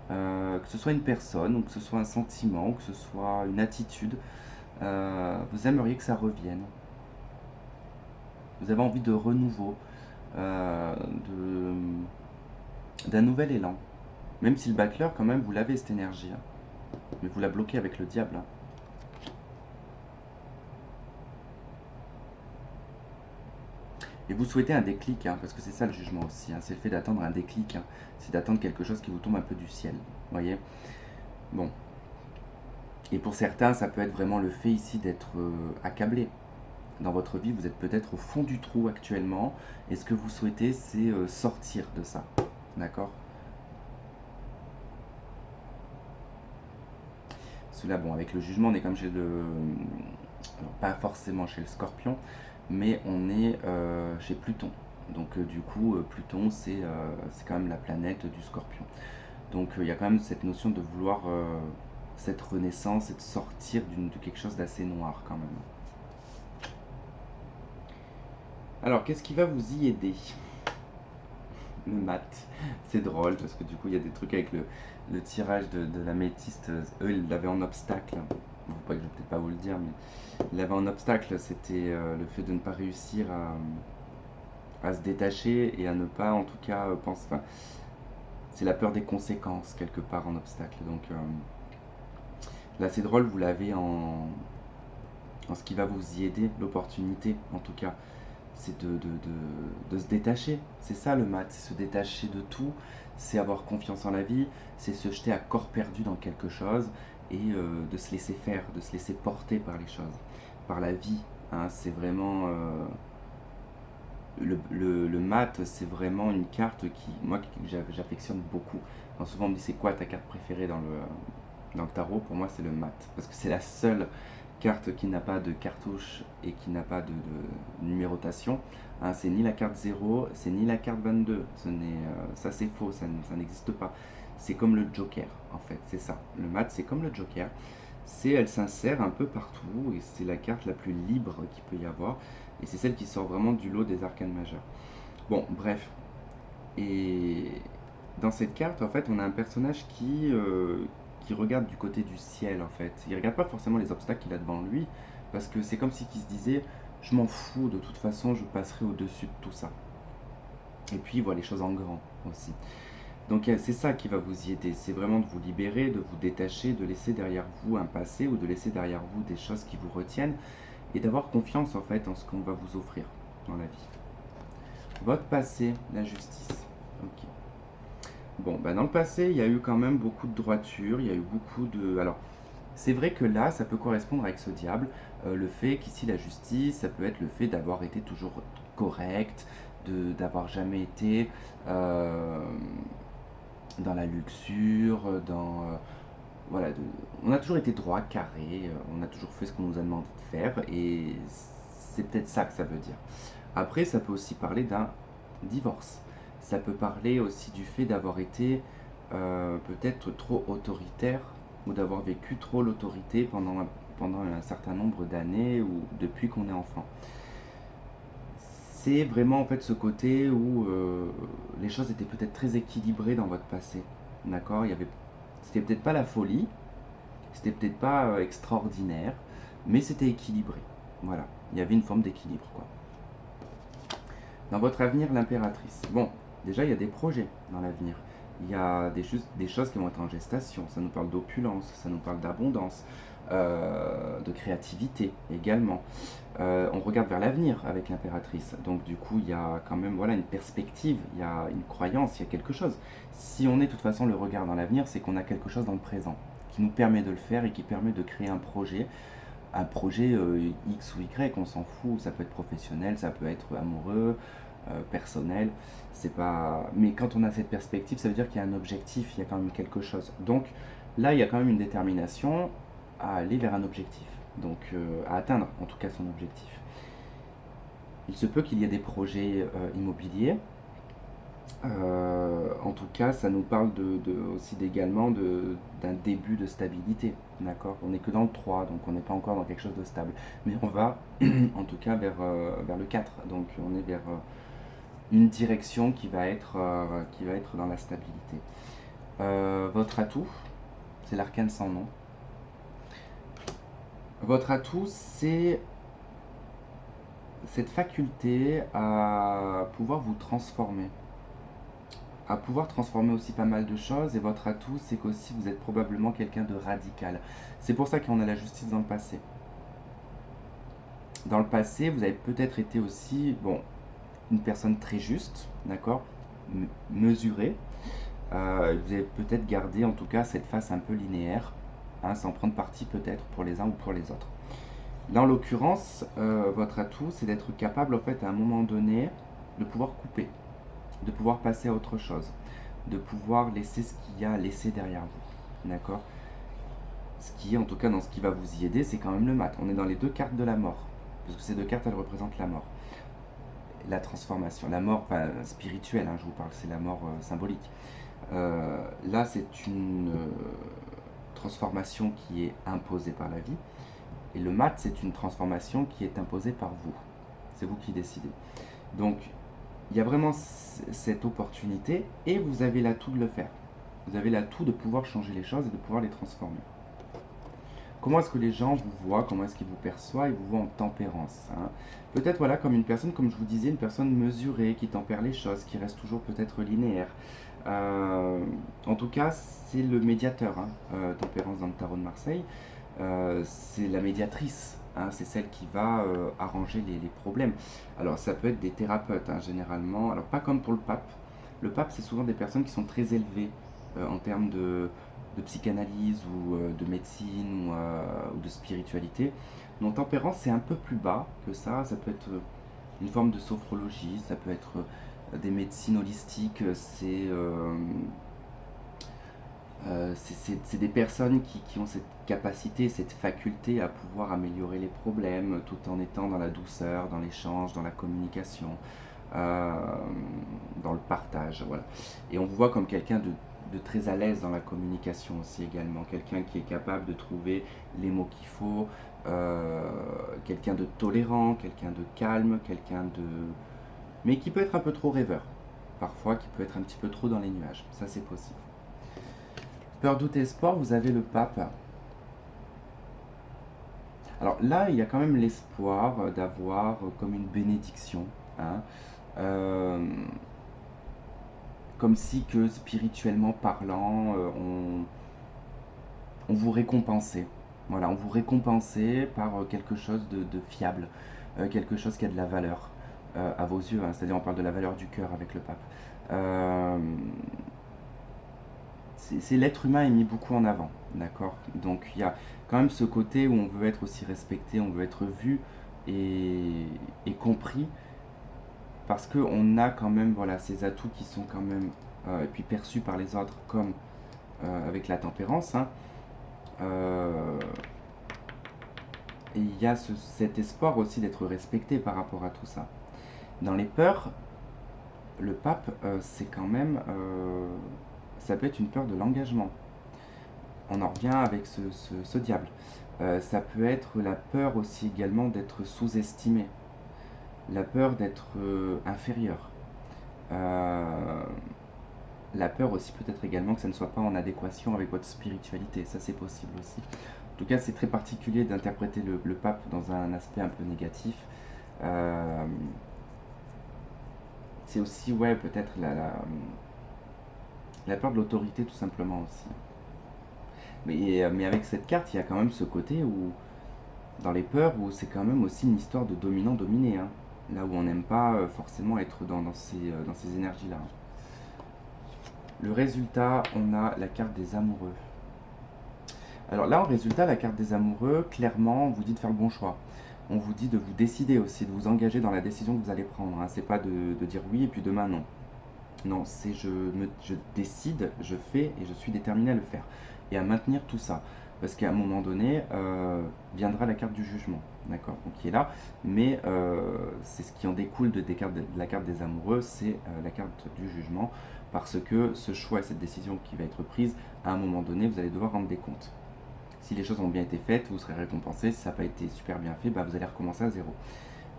que ce soit une personne, ou que ce soit un sentiment, ou que ce soit une attitude. Vous aimeriez que ça revienne. Vous avez envie de renouveau, euh, d'un nouvel élan. Même si le battleur, quand même, vous l'avez cette énergie, hein. Mais vous la bloquez avec le diable, hein. Et vous souhaitez un déclic, hein, parce que c'est ça le jugement aussi, hein, c'est le fait d'attendre un déclic, hein, c'est d'attendre quelque chose qui vous tombe un peu du ciel. Vous voyez? Bon. Et pour certains, ça peut être vraiment le fait ici d'être accablé. Dans votre vie, vous êtes peut-être au fond du trou actuellement, et ce que vous souhaitez, c'est sortir de ça. d'accord? Celui-là, bon, avec le jugement, on est comme chez le... alors, pas forcément chez le Scorpion, mais on est chez Pluton. Donc du coup, Pluton, c'est quand même la planète du Scorpion. Donc il y a quand même cette notion de vouloir cette renaissance et de sortir de quelque chose d'assez noir quand même. Alors, qu'est-ce qui va vous y aider? Le mat. C'est drôle parce que du coup, il y a des trucs avec le tirage de l'améthyste. Eux, ils l'avaient en obstacle. Bon, pas que je vais peut-être pas vous le dire, mais ils l'avaient en obstacle. C'était le fait de ne pas réussir à se détacher et à ne pas, en tout cas, penser. Enfin, c'est la peur des conséquences quelque part en obstacle. Donc là, c'est drôle, vous l'avez en ce qui va vous y aider, l'opportunité en tout cas. C'est de se détacher. C'est ça le mat, c'est se détacher de tout, c'est avoir confiance en la vie, c'est se jeter à corps perdu dans quelque chose et de se laisser faire, de se laisser porter par les choses, par la vie. Hein. C'est vraiment... le mat, c'est vraiment une carte moi, j'affectionne beaucoup. Alors souvent on me dit c'est quoi ta carte préférée dans le tarot? Pour moi c'est le mat, parce que c'est la seule carte qui n'a pas de cartouche et qui n'a pas de numérotation. Hein, c'est ni la carte 0, c'est ni la carte 22. Ça c'est faux, ça n'existe pas. C'est comme le Joker, en fait, c'est ça. Le mat, c'est comme le Joker. Elle s'insère un peu partout et c'est la carte la plus libre qu'il peut y avoir. Et c'est celle qui sort vraiment du lot des arcanes majeures. Bon, bref. Et dans cette carte, en fait, on a un personnage qui regarde du côté du ciel, en fait. Il regarde pas forcément les obstacles qu'il a devant lui, parce que c'est comme si il se disait, je m'en fous, de toute façon, je passerai au-dessus de tout ça. Et puis, il voit les choses en grand aussi. Donc, c'est ça qui va vous y aider. C'est vraiment de vous libérer, de vous détacher, de laisser derrière vous un passé, ou de laisser derrière vous des choses qui vous retiennent, et d'avoir confiance, en fait, en ce qu'on va vous offrir dans la vie. Votre passé, la justice. Ok. Bon, bah dans le passé, il y a eu quand même beaucoup de droiture, il y a eu beaucoup de... Alors, c'est vrai que là, ça peut correspondre avec ce diable. Le fait qu'ici, la justice, ça peut être le fait d'avoir été toujours correct, d'avoir jamais été dans la luxure, voilà, on a toujours été droit, carré, on a toujours fait ce qu'on nous a demandé de faire, et c'est peut-être ça que ça veut dire. Après, ça peut aussi parler d'un divorce. Ça peut parler aussi du fait d'avoir été peut-être trop autoritaire ou d'avoir vécu trop l'autorité pendant un certain nombre d'années ou depuis qu'on est enfant. C'est vraiment en fait ce côté où les choses étaient peut-être très équilibrées dans votre passé. D'accord? C'était peut-être pas la folie, c'était peut-être pas extraordinaire, mais c'était équilibré. Voilà, il y avait une forme d'équilibre, quoi. Dans votre avenir, l'impératrice. Bon, déjà, il y a des projets dans l'avenir. Il y a des choses qui vont être en gestation. Ça nous parle d'opulence, ça nous parle d'abondance, de créativité également. On regarde vers l'avenir avec l'impératrice. Donc du coup, il y a quand même voilà, une perspective, il y a une croyance, il y a quelque chose. Si on est de toute façon le regard dans l'avenir, c'est qu'on a quelque chose dans le présent qui nous permet de le faire et qui permet de créer un projet X ou Y, on s'en fout, ça peut être professionnel, ça peut être amoureux, personnel, c'est pas... Mais quand on a cette perspective, ça veut dire qu'il y a un objectif, il y a quand même quelque chose. Donc là, il y a quand même une détermination à aller vers un objectif, donc à atteindre en tout cas son objectif. Il se peut qu'il y ait des projets immobiliers. En tout cas, ça nous parle aussi également d'un début de stabilité. D'accord? On n'est que dans le 3, donc on n'est pas encore dans quelque chose de stable. Mais on va en tout cas vers le 4. Donc on est vers une direction qui va être dans la stabilité. Votre atout, c'est l'arcane sans nom. Votre atout, c'est cette faculté à pouvoir vous transformer. À pouvoir transformer aussi pas mal de choses, et votre atout c'est qu'aussi vous êtes probablement quelqu'un de radical. C'est pour ça qu'on a la justice dans le passé. Dans le passé, vous avez peut-être été aussi, bon, une personne très juste, d'accord, mesurée. Vous avez peut-être gardé en tout cas cette face un peu linéaire, hein, sans prendre parti peut-être pour les uns ou pour les autres. Là en l'occurrence, votre atout c'est d'être capable en fait à un moment donné de pouvoir couper. de pouvoir passer à autre chose, de pouvoir laisser ce qu'il y a à laisser derrière vous. D'accord? Ce qui est, en tout cas, dans ce qui va vous y aider, c'est quand même le mat. On est dans les deux cartes de la mort, parce que ces deux cartes, elles représentent la mort. La transformation, la mort spirituelle, hein, je vous parle, c'est la mort symbolique. Là, c'est une transformation qui est imposée par la vie, et le mat, c'est une transformation qui est imposée par vous. C'est vous qui décidez. Donc, il y a vraiment cette opportunité, et vous avez l'atout de le faire. Vous avez l'atout de pouvoir changer les choses et de pouvoir les transformer. Comment est-ce que les gens vous voient? Comment est-ce qu'ils vous perçoivent? Ils vous voient en tempérance, hein. Peut-être, voilà, comme une personne, comme je vous disais, une personne mesurée, qui tempère les choses, qui reste toujours peut-être linéaire. En tout cas, c'est le médiateur, hein, tempérance dans le tarot de Marseille. C'est la médiatrice, hein, c'est celle qui va arranger les problèmes. Alors, ça peut être des thérapeutes, hein, généralement. Alors, pas comme pour le pape. Le pape, c'est souvent des personnes qui sont très élevées en termes de psychanalyse ou de médecine ou de spiritualité. Donc tempérance, c'est un peu plus bas que ça. Ça peut être une forme de sophrologie, ça peut être des médecines holistiques. C'est des personnes qui ont cette capacité, cette faculté à pouvoir améliorer les problèmes tout en étant dans la douceur, dans l'échange, dans la communication, dans le partage. Voilà. Et on vous voit comme quelqu'un de très à l'aise dans la communication aussi également, quelqu'un qui est capable de trouver les mots qu'il faut, quelqu'un de tolérant, quelqu'un de calme, mais qui peut être un peu trop rêveur, parfois qui peut être un petit peu trop dans les nuages, ça c'est possible. Peur, doute et espoir, vous avez le pape. Alors là, il y a quand même l'espoir d'avoir comme une bénédiction, hein, comme si que spirituellement parlant, on vous récompensait. Voilà, on vous récompensait par quelque chose de fiable, quelque chose qui a de la valeur à vos yeux, hein, c'est-à-dire on parle de la valeur du cœur avec le pape. C'est l'être humain est mis beaucoup en avant, d'accord? Donc il y a quand même ce côté où on veut être aussi respecté, on veut être vu et compris, parce qu'on a quand même, voilà, ces atouts qui sont quand même et puis perçus par les autres comme avec la tempérance, hein. Et il y a cet espoir aussi d'être respecté par rapport à tout ça. Dans les peurs, le pape, c'est quand même, ça peut être une peur de l'engagement. On en revient avec ce diable. Ça peut être la peur aussi également d'être sous-estimé, la peur d'être inférieur, la peur aussi peut-être également que ça ne soit pas en adéquation avec votre spiritualité, ça c'est possible aussi. En tout cas, c'est très particulier d'interpréter le pape dans un aspect un peu négatif. C'est aussi, ouais, peut-être la peur de l'autorité tout simplement aussi. Mais avec cette carte, il y a quand même ce côté où, dans les peurs, où c'est quand même aussi une histoire de dominant-dominé, hein. Là où on n'aime pas forcément être dans ces énergies-là. Le résultat, on a la carte des amoureux. Alors là, en résultat, la carte des amoureux, clairement, on vous dit de faire le bon choix. On vous dit de vous décider aussi, de vous engager dans la décision que vous allez prendre, hein. C'est pas de dire oui et puis demain non. Non, c'est je décide, je fais et je suis déterminé à le faire. Et à maintenir tout ça. Parce qu'à un moment donné, viendra la carte du jugement. D'accord? Donc qui est là. Mais c'est ce qui en découle de la carte des amoureux, c'est la carte du jugement. Parce que ce choix et cette décision qui va être prise, à un moment donné, vous allez devoir rendre des comptes. Si les choses ont bien été faites, vous serez récompensé. Si ça n'a pas été super bien fait, bah, vous allez recommencer à zéro.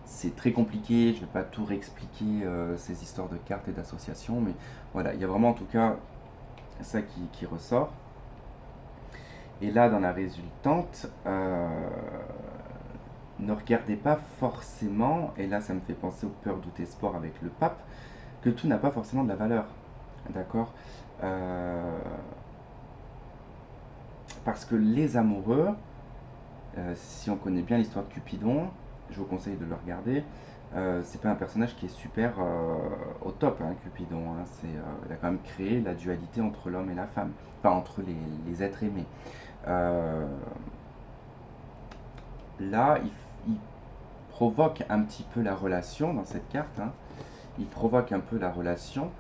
C'est très compliqué, je ne vais pas tout réexpliquer ces histoires de cartes et d'associations, mais voilà, il y a vraiment en tout cas ça qui ressort. Et là, dans la résultante, ne regardez pas forcément, et là ça me fait penser aux peurs, doute, espoir avec le pape, que tout n'a pas forcément de la valeur. D'accord? Parce que les amoureux, si on connaît bien l'histoire de Cupidon, je vous conseille de le regarder. C'est pas un personnage qui est super au top, hein, Cupidon. Hein. Il a quand même créé la dualité entre l'homme et la femme, enfin entre les êtres aimés. Là, il provoque un petit peu la relation dans cette carte, hein, il provoque un peu la relation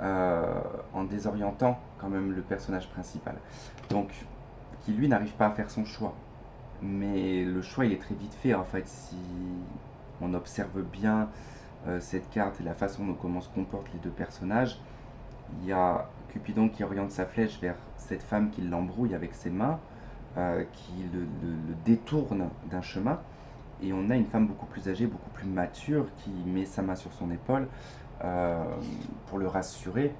en désorientant quand même le personnage principal. Donc, qui lui n'arrive pas à faire son choix. Mais le choix il est très vite fait en fait si on observe bien cette carte et la façon dont comment se comportent les deux personnages. Il y a Cupidon qui oriente sa flèche vers cette femme qui l'embrouille avec ses mains, qui le détourne d'un chemin. Et on a une femme beaucoup plus âgée, beaucoup plus mature, qui met sa main sur son épaule euh, pour le rassurer.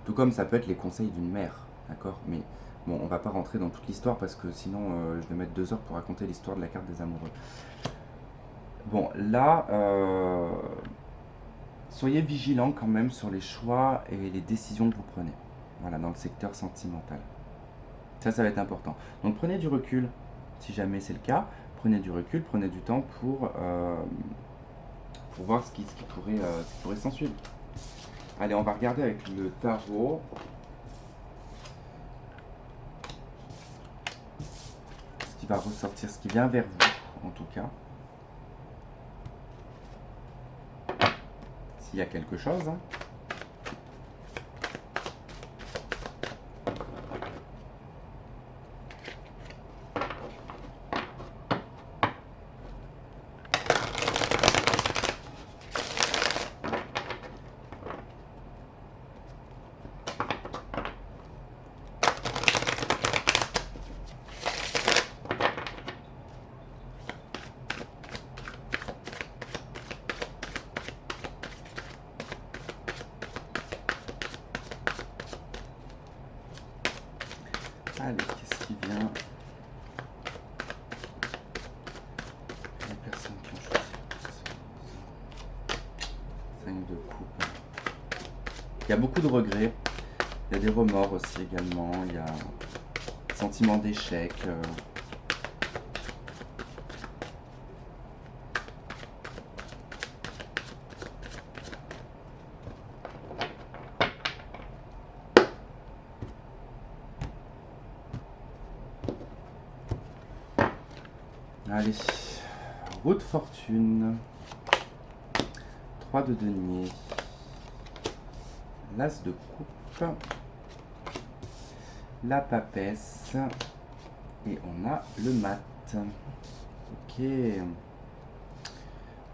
Tout comme ça peut être les conseils d'une mère, d'accord. Mais bon, on va pas rentrer dans toute l'histoire parce que sinon je vais mettre 2 heures pour raconter l'histoire de la carte des amoureux. Bon, là, soyez vigilants quand même sur les choix et les décisions que vous prenez. Voilà, dans le secteur sentimental. Ça va être important. Donc prenez du recul, si jamais c'est le cas. Prenez du recul, prenez du temps pour voir ce qui pourrait s'en suivre. Allez, on va regarder avec le tarot. Ce qui va ressortir, ce qui vient vers vous, en tout cas. S'il y a quelque chose. Hein. Allez, qu'est-ce qui vient? Les personnes qui ont choisi 5 de coupe. Il y a beaucoup de regrets. Il y a des remords aussi également. Il y a un sentiment d'échec. Allez, roue de fortune, 3 de denier, l'as de coupe, la papesse et on a le mat. Ok.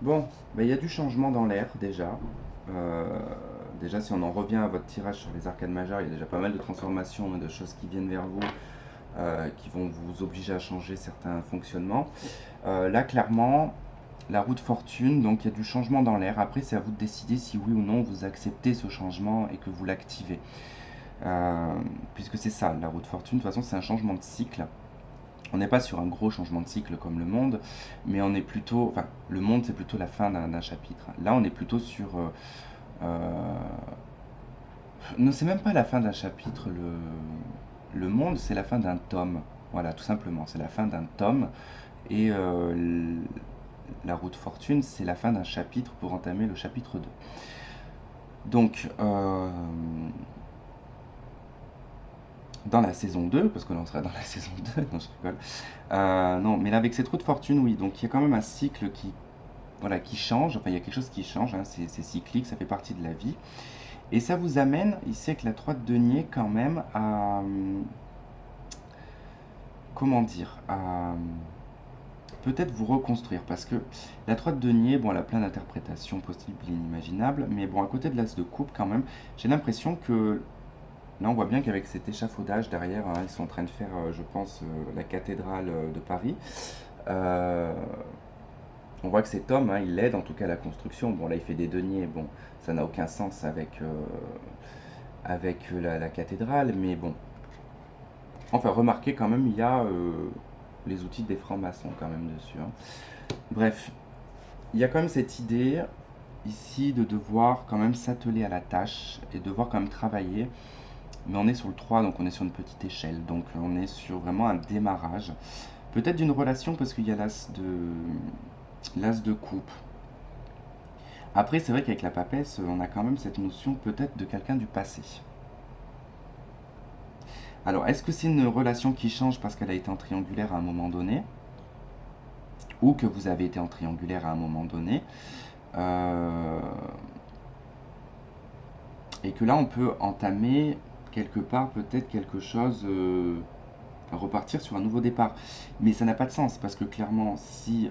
Bon, bah, il y a du changement dans l'air déjà. Déjà, si on en revient à votre tirage sur les arcanes majeures, il y a déjà pas mal de transformations et de choses qui viennent vers vous. Qui vont vous obliger à changer certains fonctionnements. Là, clairement, la roue de fortune, donc il y a du changement dans l'air. Après, c'est à vous de décider si oui ou non vous acceptez ce changement et que vous l'activez. Puisque c'est ça, la roue de fortune, de toute façon, c'est un changement de cycle. On n'est pas sur un gros changement de cycle comme le monde, mais on est plutôt... Enfin, le monde, c'est plutôt la fin d'un chapitre. Là, on est plutôt sur... non, c'est même pas la fin d'un chapitre. Le monde, c'est la fin d'un tome. Voilà, tout simplement. C'est la fin d'un tome. Et la roue de fortune, c'est la fin d'un chapitre pour entamer le chapitre 2. Donc, dans la saison 2, parce que là on sera dans la saison 2, non je rigole. Non, mais là avec cette roue de fortune, oui, donc il y a quand même un cycle voilà, qui change, enfin il y a quelque chose qui change, hein, c'est cyclique, ça fait partie de la vie. Et ça vous amène, ici avec la 3 de denier, quand même à... Comment dire, à peut-être vous reconstruire, parce que la 3 de denier, bon, elle a plein d'interprétations possibles et inimaginables, mais bon, à côté de l'as de coupe, quand même, j'ai l'impression que là, on voit bien qu'avec cet échafaudage derrière, hein, ils sont en train de faire, je pense, la cathédrale de Paris. On voit que cet homme, hein, il aide en tout cas à la construction. Bon, là, il fait des deniers. Bon, ça n'a aucun sens avec la cathédrale, mais bon. Enfin, remarquez quand même, il y a les outils des francs-maçons quand même dessus. Hein. Bref, il y a quand même cette idée ici de devoir quand même s'atteler à la tâche et devoir quand même travailler. Mais on est sur le 3, donc on est sur une petite échelle. Donc on est sur vraiment un démarrage. Peut-être d'une relation parce qu'il y a l'as de coupe. Après, c'est vrai qu'avec la papesse, on a quand même cette notion peut-être de quelqu'un du passé. Alors, est-ce que c'est une relation qui change parce qu'elle a été en triangulaire à un moment donné, ou que vous avez été en triangulaire à un moment donné? Euh, et que là, on peut entamer quelque part peut-être quelque chose, repartir sur un nouveau départ. Mais ça n'a pas de sens parce que clairement, si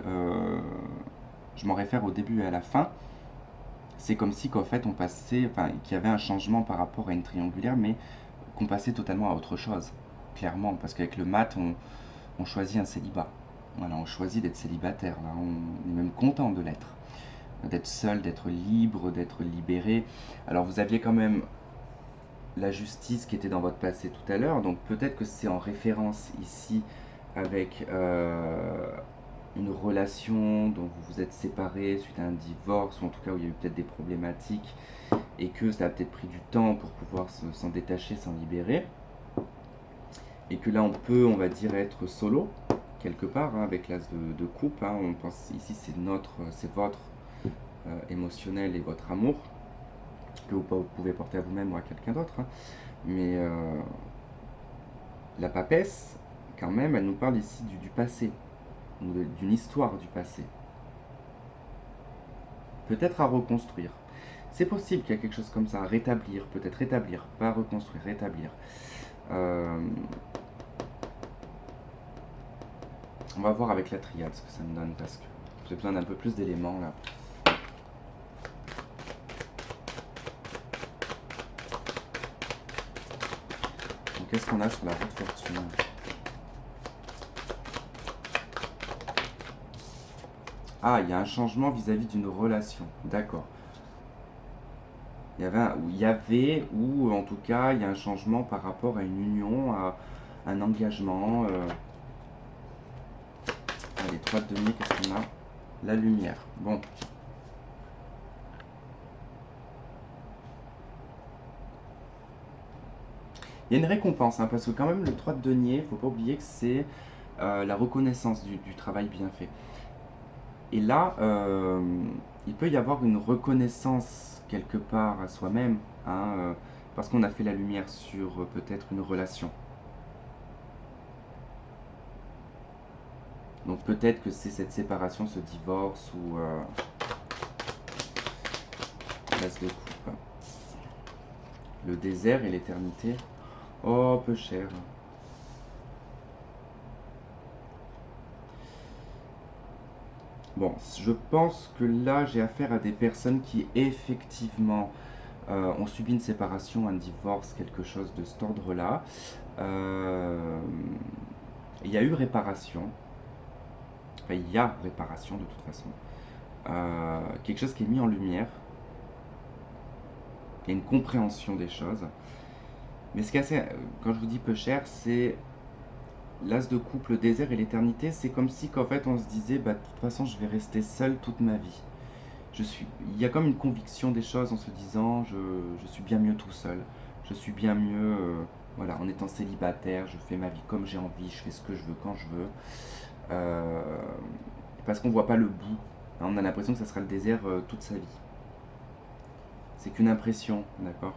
je m'en réfère au début et à la fin, c'est comme si qu'en fait on passait, enfin qu'il y avait un changement par rapport à une triangulaire, mais qu'on passait totalement à autre chose. Clairement, parce qu'avec le mat, on choisit un célibat. Voilà, on choisit d'être célibataire. Là, on est même content de l'être, d'être seul, d'être libre, d'être libéré. Alors vous aviez quand même la justice qui était dans votre passé tout à l'heure, donc peut-être que c'est en référence ici avec une relation dont vous vous êtes séparés suite à un divorce, ou en tout cas où il y a eu peut-être des problématiques, et que ça a peut-être pris du temps pour pouvoir s'en détacher, s'en libérer, et que là on peut, on va dire, être solo, quelque part, hein, avec l'as de coupe, hein, on pense ici c'est votre émotionnel et votre amour, que vous pouvez porter à vous-même ou à quelqu'un d'autre, hein. Mais la papesse, quand même, elle nous parle ici du passé, d'une histoire du passé. Peut-être à reconstruire. C'est possible qu'il y a quelque chose comme ça, à rétablir, peut-être rétablir, pas reconstruire, rétablir. On va voir avec la triade ce que ça me donne, parce que j'ai besoin d'un peu plus d'éléments là. Donc qu'est-ce qu'on a sur la roue de fortune? Ah, il y a un changement vis-à-vis d'une relation. D'accord. Il y avait, ou en tout cas, il y a un changement par rapport à une union, à un engagement. Allez, 3 de denier, qu'est-ce qu'on a? La lumière. Bon. Il y a une récompense, hein, parce que quand même, le 3 de denier, il ne faut pas oublier que c'est la reconnaissance du travail bien fait. Et là, il peut y avoir une reconnaissance quelque part à soi-même, hein, parce qu'on a fait la lumière sur peut-être une relation. Donc peut-être que c'est cette séparation, ce divorce ou l'as de coupe. Le désert et l'éternité. Oh, peu cher. Bon, je pense que là, j'ai affaire à des personnes qui effectivement ont subi une séparation, un divorce, quelque chose de cet ordre-là. Il y a eu réparation. Enfin, il y a réparation de toute façon. Quelque chose qui est mis en lumière. Il y a une compréhension des choses. Mais ce qui est assez, quand je vous dis peu cher, c'est l'as de coupe, le désert et l'éternité. C'est comme si qu'en fait on se disait, bah, de toute façon je vais rester seul toute ma vie. Il y a comme une conviction des choses en se disant, je suis bien mieux tout seul. Je suis bien mieux, voilà, en étant célibataire, je fais ma vie comme j'ai envie, je fais ce que je veux quand je veux. Parce qu'on voit pas le bout, hein. On a l'impression que ça sera le désert toute sa vie. C'est qu'une impression, d'accord?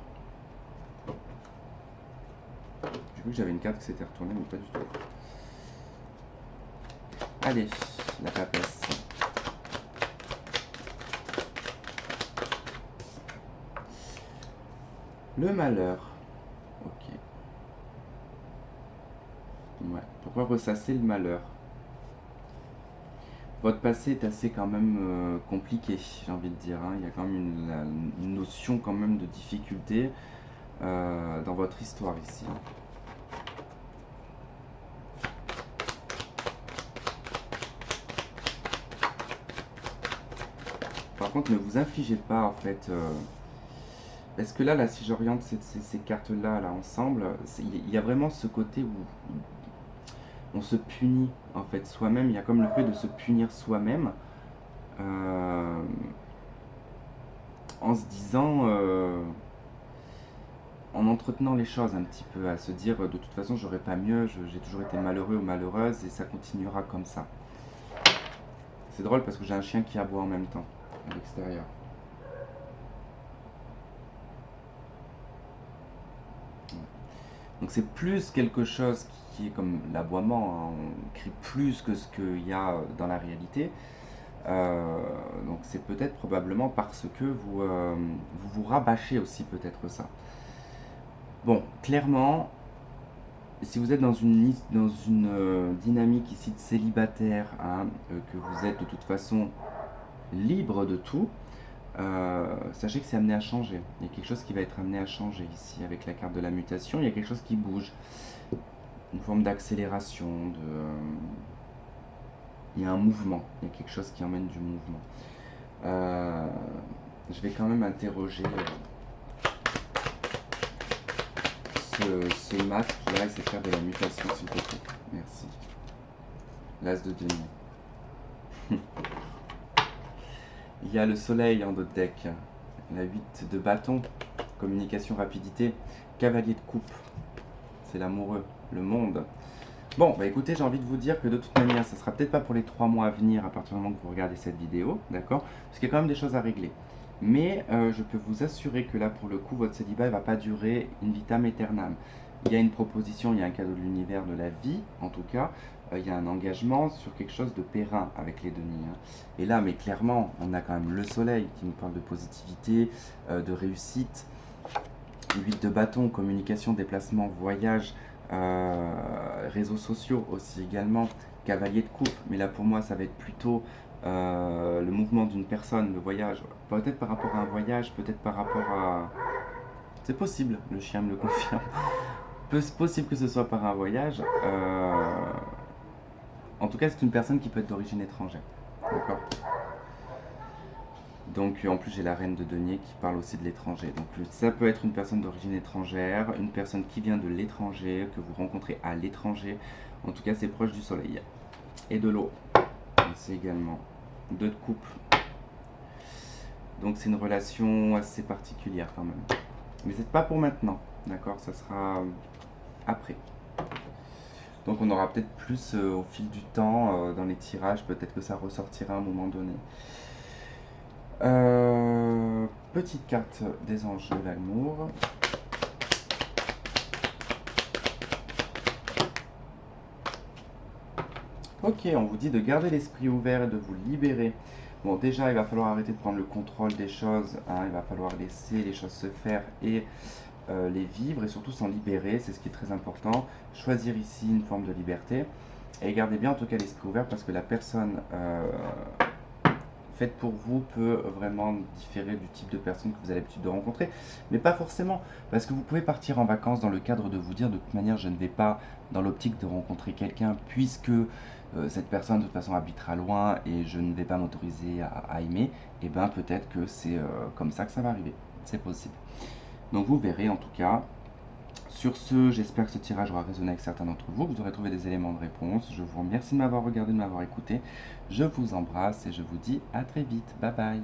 J'ai vu que j'avais une carte qui s'était retournée, mais pas du tout. Allez, la papesse. Le malheur. Ok. Ouais. Pourquoi ressasser le malheur? Votre passé est assez quand même compliqué, j'ai envie de dire, hein. Il y a quand même une notion quand même de difficulté dans votre histoire ici, hein. Par contre, ne vous infligez pas en fait. Parce que là, si j'oriente ces cartes-là là, ensemble, il y a vraiment ce côté où on se punit en fait soi-même. Il y a comme le fait de se punir soi-même euh, en se disant, en entretenant les choses un petit peu, à se dire de toute façon j'aurais pas mieux, j'ai toujours été malheureux ou malheureuse et ça continuera comme ça. C'est drôle parce que j'ai un chien qui aboie en même temps à l'extérieur. Donc c'est plus quelque chose qui est comme l'aboiement, hein. On crie plus que ce qu'il y a dans la réalité. Donc c'est peut-être probablement parce que vous rabâchez aussi peut-être ça. Bon, clairement, si vous êtes dans une dynamique ici de célibataire, hein, que vous êtes de toute façon libre de tout, sachez que c'est amené à changer. Il y a quelque chose qui va être amené à changer ici avec la carte de la mutation. Il y a quelque chose qui bouge, une forme d'accélération, il y a un mouvement, il y a quelque chose qui emmène du mouvement. Je vais quand même interroger ce masque là et cette carte de la mutation, s'il te plaît. Merci. L'as de denier. Il y a le soleil en d'autres deck, la 8 de bâton, communication, rapidité, cavalier de coupe, c'est l'amoureux, le monde. Bon, bah écoutez, j'ai envie de vous dire que de toute manière, ça sera peut-être pas pour les 3 mois à venir à partir du moment que vous regardez cette vidéo, d'accord? Parce qu'il y a quand même des choses à régler. Mais je peux vous assurer que là, pour le coup, votre célibat ne va pas durer in vitam aeternam. Il y a une proposition, il y a un cadeau de l'univers, de la vie, en tout cas. Il y a un engagement sur quelque chose de périn avec les deniers. Hein. Et là, mais clairement, on a quand même le soleil qui nous parle de positivité, de réussite. 8 de bâton, communication, déplacement, voyage, réseaux sociaux aussi également. Cavalier de coupe, mais là pour moi ça va être plutôt le mouvement d'une personne, le voyage. Peut-être par rapport à un voyage, peut-être par rapport à... C'est possible, le chien me le confirme. C'est possible que ce soit par un voyage. En tout cas, c'est une personne qui peut être d'origine étrangère. D'accord. Donc en plus j'ai la reine de denier qui parle aussi de l'étranger. Donc ça peut être une personne d'origine étrangère, une personne qui vient de l'étranger, que vous rencontrez à l'étranger. En tout cas c'est proche du soleil. Et de l'eau. C'est également 2 de coupe. Donc c'est une relation assez particulière quand même. Mais c'est pas pour maintenant, d'accord? Ça sera après. Donc on aura peut-être plus au fil du temps dans les tirages, peut-être que ça ressortira à un moment donné. Petite carte des anges de l'amour. Ok, on vous dit de garder l'esprit ouvert et de vous libérer. Bon, déjà, il va falloir arrêter de prendre le contrôle des choses. Hein, il va falloir laisser les choses se faire et les vivre et surtout s'en libérer. C'est ce qui est très important. Choisir ici une forme de liberté. Et gardez bien en tout cas l'esprit ouvert parce que la personne faite pour vous peut vraiment différer du type de personne que vous avez l'habitude de rencontrer, mais pas forcément, parce que vous pouvez partir en vacances dans le cadre de vous dire de toute manière je ne vais pas dans l'optique de rencontrer quelqu'un puisque cette personne de toute façon habitera loin et je ne vais pas m'autoriser à aimer, et bien peut-être que c'est comme ça que ça va arriver, c'est possible. Donc vous verrez en tout cas. Sur ce, j'espère que ce tirage aura résonné avec certains d'entre vous, que vous aurez trouvé des éléments de réponse. Je vous remercie de m'avoir regardé, de m'avoir écouté. Je vous embrasse et je vous dis à très vite. Bye bye.